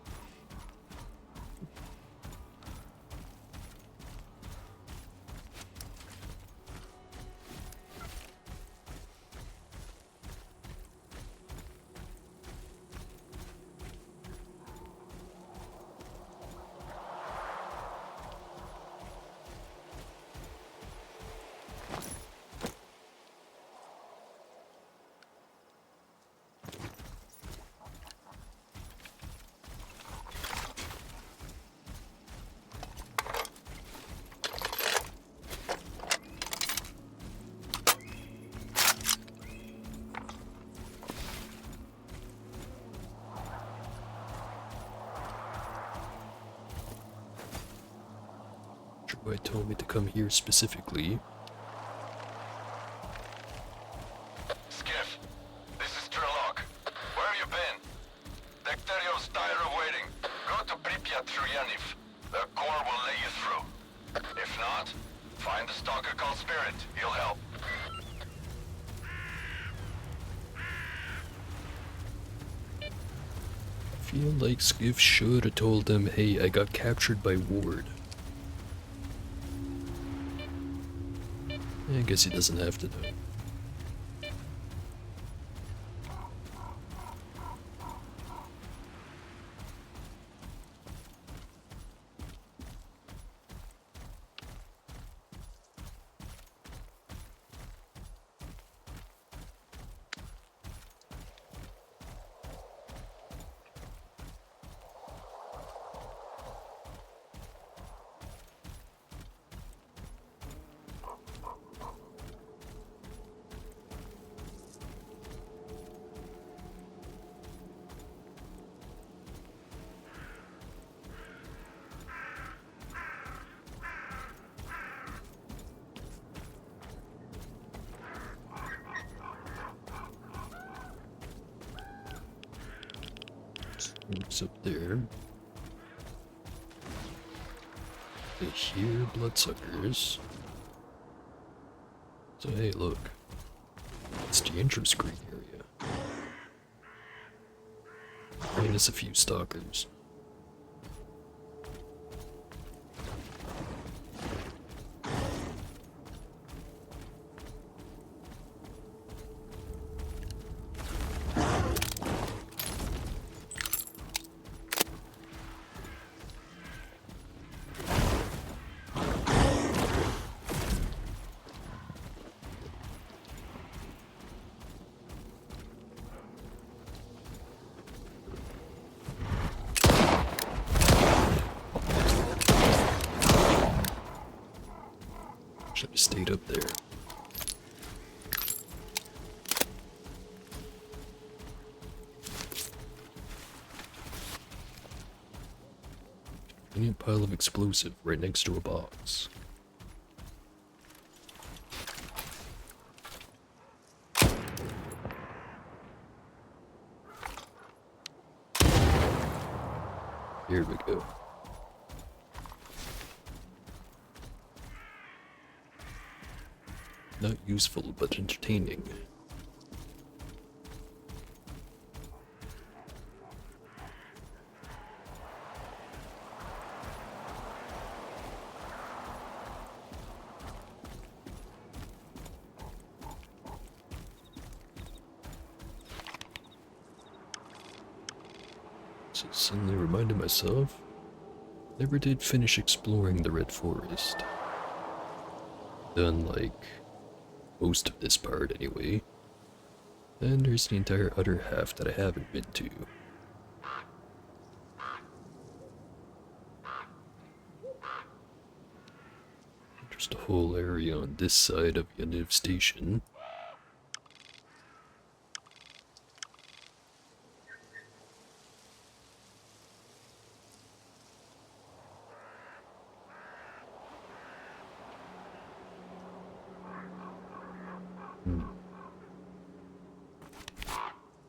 Why told me to come here specifically.
cut through Yaniv, the core will let you through. If not, find the stalker called Spirit. He'll help.
I feel like Skiff should have told them, hey, I got captured by Ward. I guess he doesn't have to know. What's up there? I hear bloodsuckers. So hey, look. It's the entry screen area. Minus a few stalkers. Should have stayed up there. Convenient pile of explosive right next to a box. Here we go. Not useful, but entertaining. So suddenly reminded myself, never did finish exploring the Red Forest. Done like most of this part anyway. Then there's the entire other half that I haven't been to. There's the whole area on this side of Yaniv Station.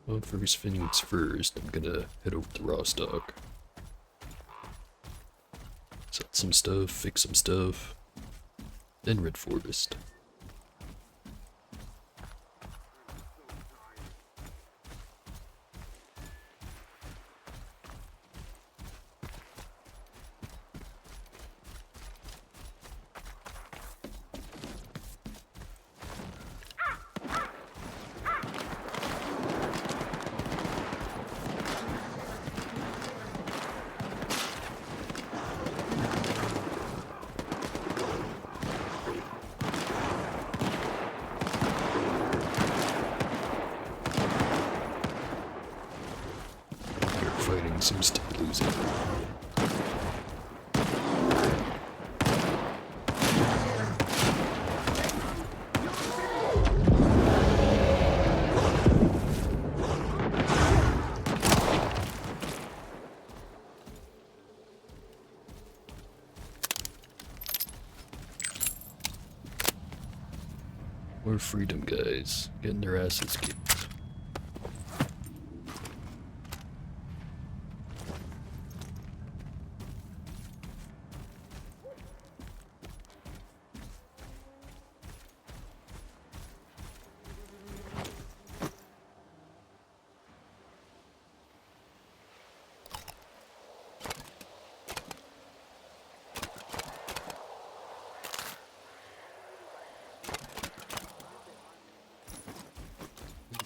Well, first things first, I'm gonna head over to Rostock. Sell some stuff, fix some stuff, then Red Forest. Fighting seems to be losing. More freedom guys, getting their asses kicked.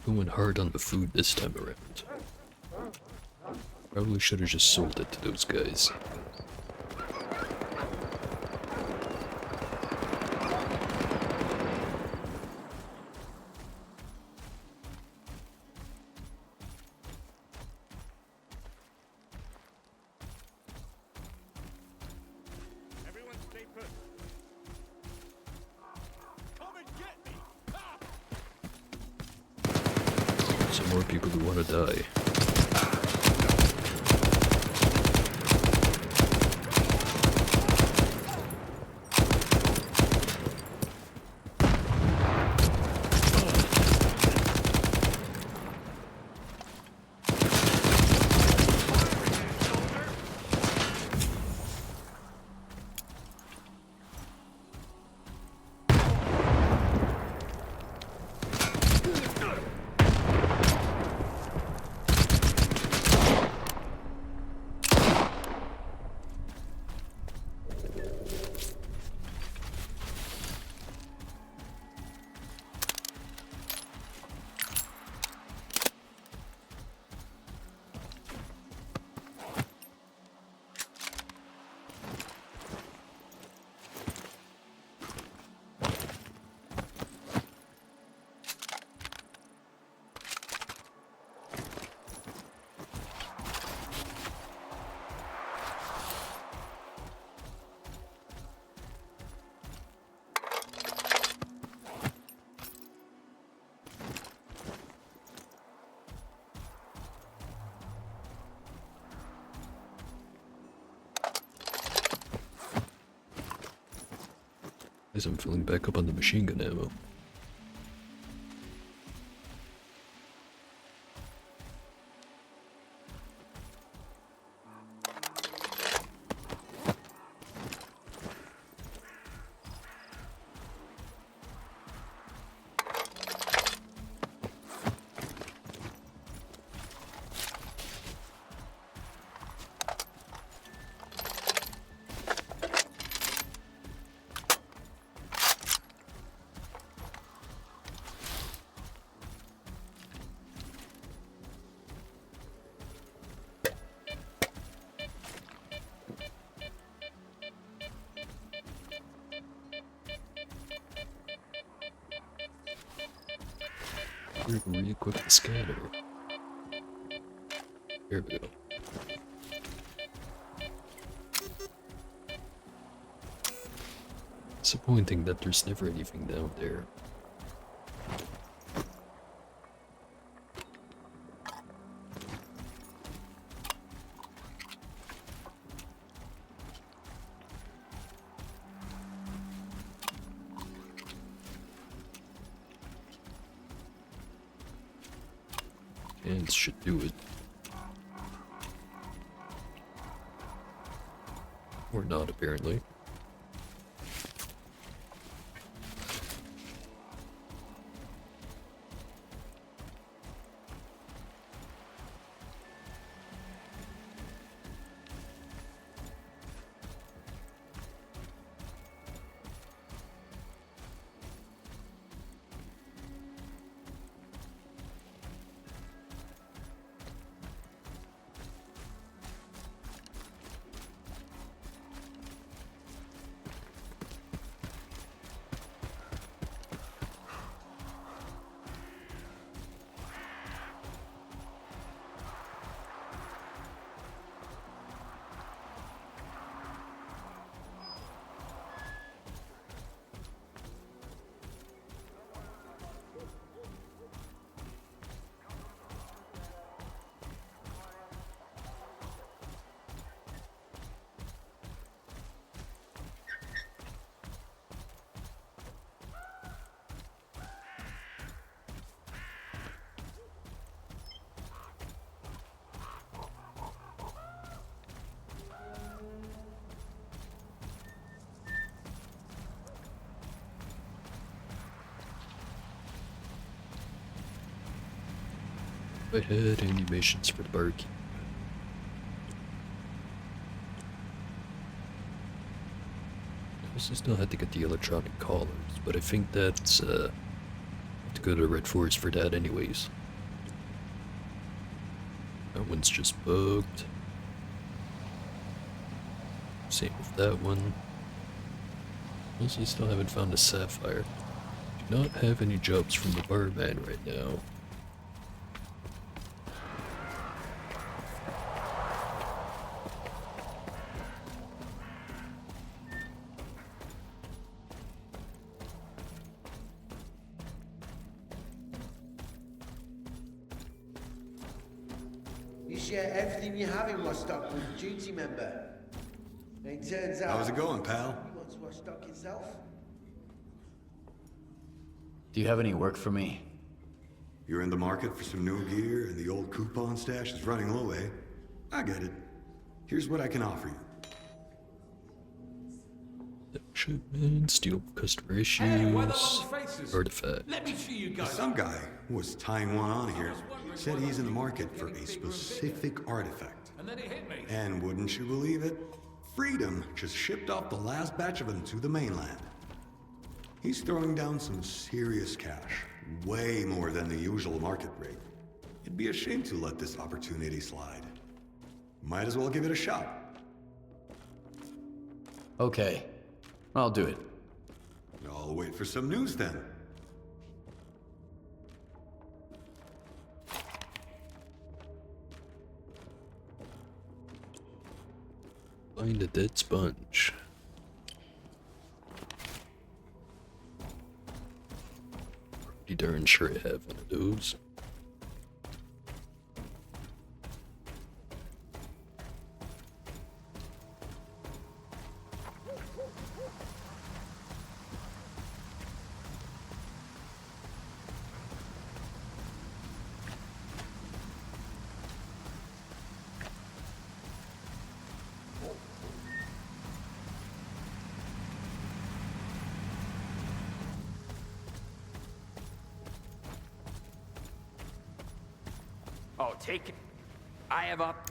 Going hard on the food this time around. Probably should have just sold it to those guys.
Everyone stay put. Come and get me!
Some more people who want to die. As I'm filling back up on the machine gun ammo. Re-equip the scanner. Here we go. Disappointing that there's never anything down there. And should do it. Or not, apparently. If I had any missions for the barkeep. I still had to get the electronic collars, but I think that's to go to Red Forest for that anyways. That one's just bugged. Same with that one. Also, still haven't found a sapphire. Do not have any jobs from the barman right now.
You share everything you have in Rostock with a duty member. And it turns out...
How's it going, pal?
You want to Rostock itself?
Do you have any work for me?
You're in the market for some new gear and the old coupon stash is running low, eh? I get it. Here's what I can offer you.
Shipment, steal customer issues,
Hey, why the long faces?
artifact.
Let me see you guys.
Some guy who was tying one on here said he's in the market for a specific artifact.
And then he hit me.
And wouldn't you believe it? Freedom just shipped off the last batch of them to the mainland. He's throwing down some serious cash, way more than the usual market rate. It'd be a shame to let this opportunity slide. Might as well give it a shot.
Okay, I'll do it.
I'll wait for some news then.
Find a dead sponge. Pretty darn sure I have one of those.
Oh, take it. I have up.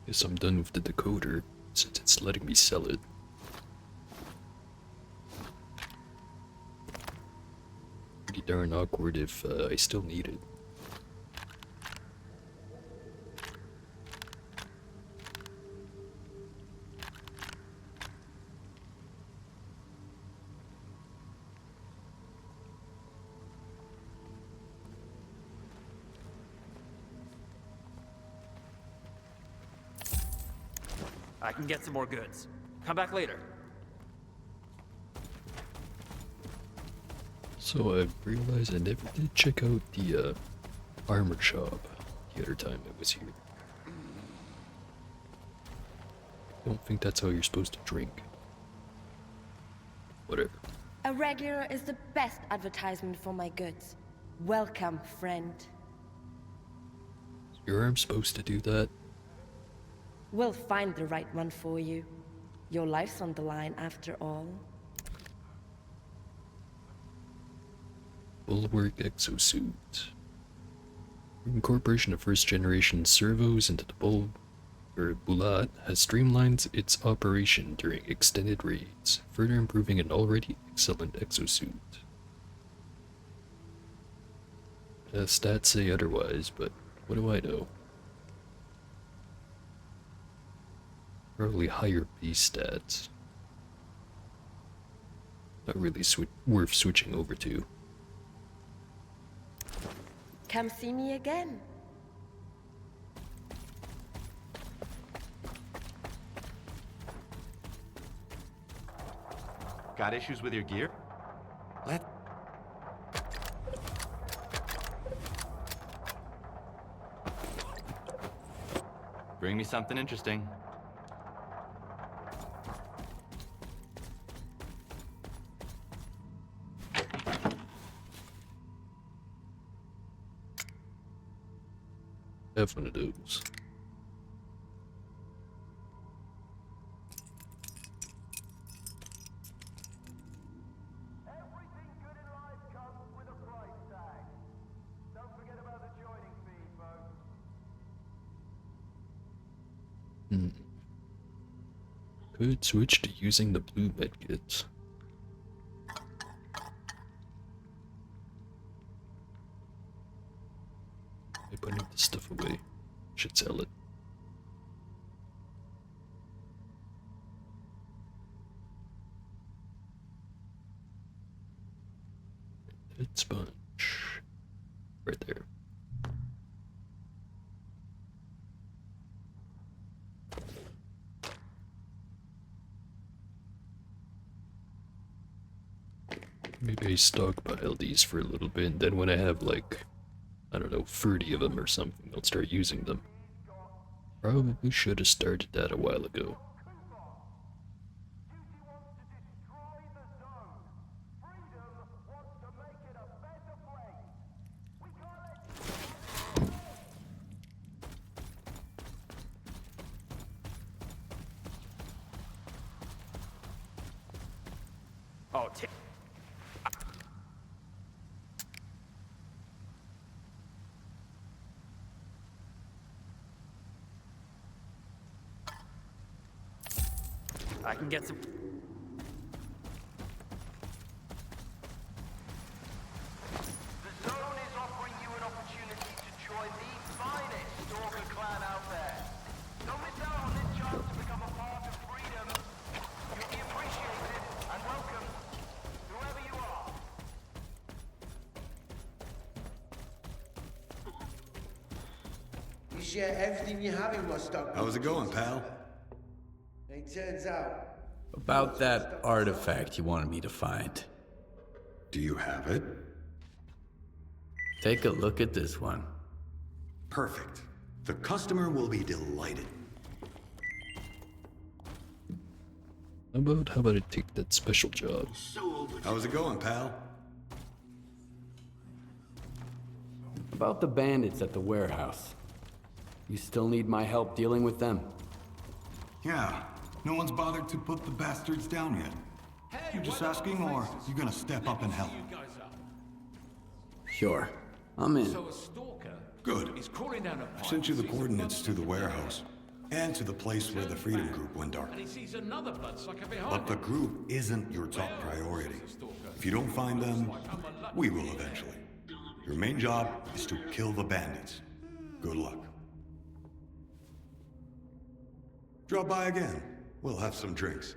Guess I'm done with the decoder, since it's letting me sell it. Pretty darn awkward if I still need it.
I can get some more goods. Come back later.
So I realized I never did check out the armor shop the other time I was here. I don't think that's how you're supposed to drink. Whatever.
A regular is the best advertisement for my goods. Welcome, friend.
Your arm's supposed to do that?
We'll find the right one for you. Your life's on the line after all.
Bulwark exosuit. Incorporation of first generation servos into the Bulat has streamlined its operation during extended raids, further improving an already excellent exosuit. Stats say otherwise, but what do I know? Probably higher base stats. Not really worth switching over to.
Come see me again.
Got issues with your gear? Bring me something interesting.
Have one of those. Hmm. Could switch to using the blue medkits. I'm putting this stuff away. Should sell it. It's sponge. Right there. Maybe I stockpile these for a little bit, and then when I have like, I don't know, 30 of them or something, I'll start using them. Probably should have started that a while ago.
Oh, I can get some.
The zone is offering you an opportunity to join the finest Stalker clan out there. Don't miss out on this chance to become a part of freedom. You'll be appreciated and welcome, whoever you are.
You share everything you have in Vostok.
How's it going, pal?
It turns out.
About that artifact you wanted me to find.
Do you have it?
Take a look at this one.
Perfect. The customer will be delighted.
How about I take that special job?
How's it going, pal?
About the bandits at the warehouse. You still need my help dealing with them?
Yeah. No one's bothered to put the bastards down yet. You just asking, or you gonna step up and help?
Sure. I'm in.
So a stalker.
Good.
He's crawling down a
I
pipe.
sent you the coordinates to the warehouse. And to the place where the Freedom Group went dark.
And he sees another bloodsucker behind
But the
him.
group isn't your top priority. If you don't find them, we will eventually. Your main job is to kill the bandits. Good luck. Drop by again. We'll have some drinks.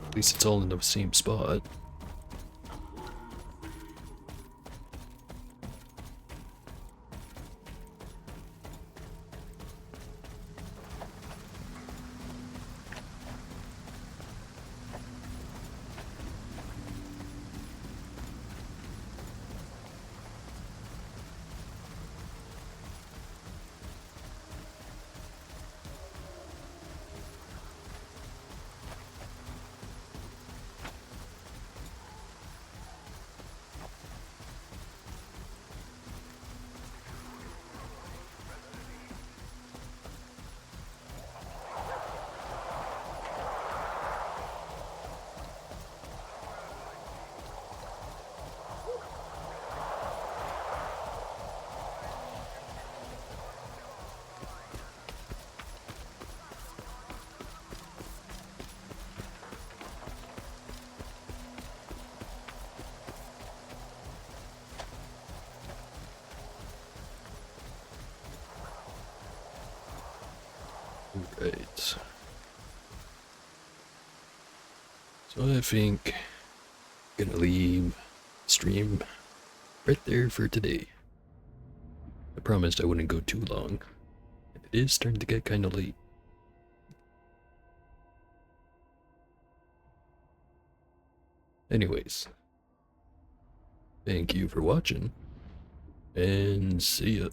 At least it's all in the same spot. Right. So I think I'm gonna leave stream right there for today. I promised I wouldn't go too long. And it is starting to get kind of late. Anyways, thank you for watching, and see ya.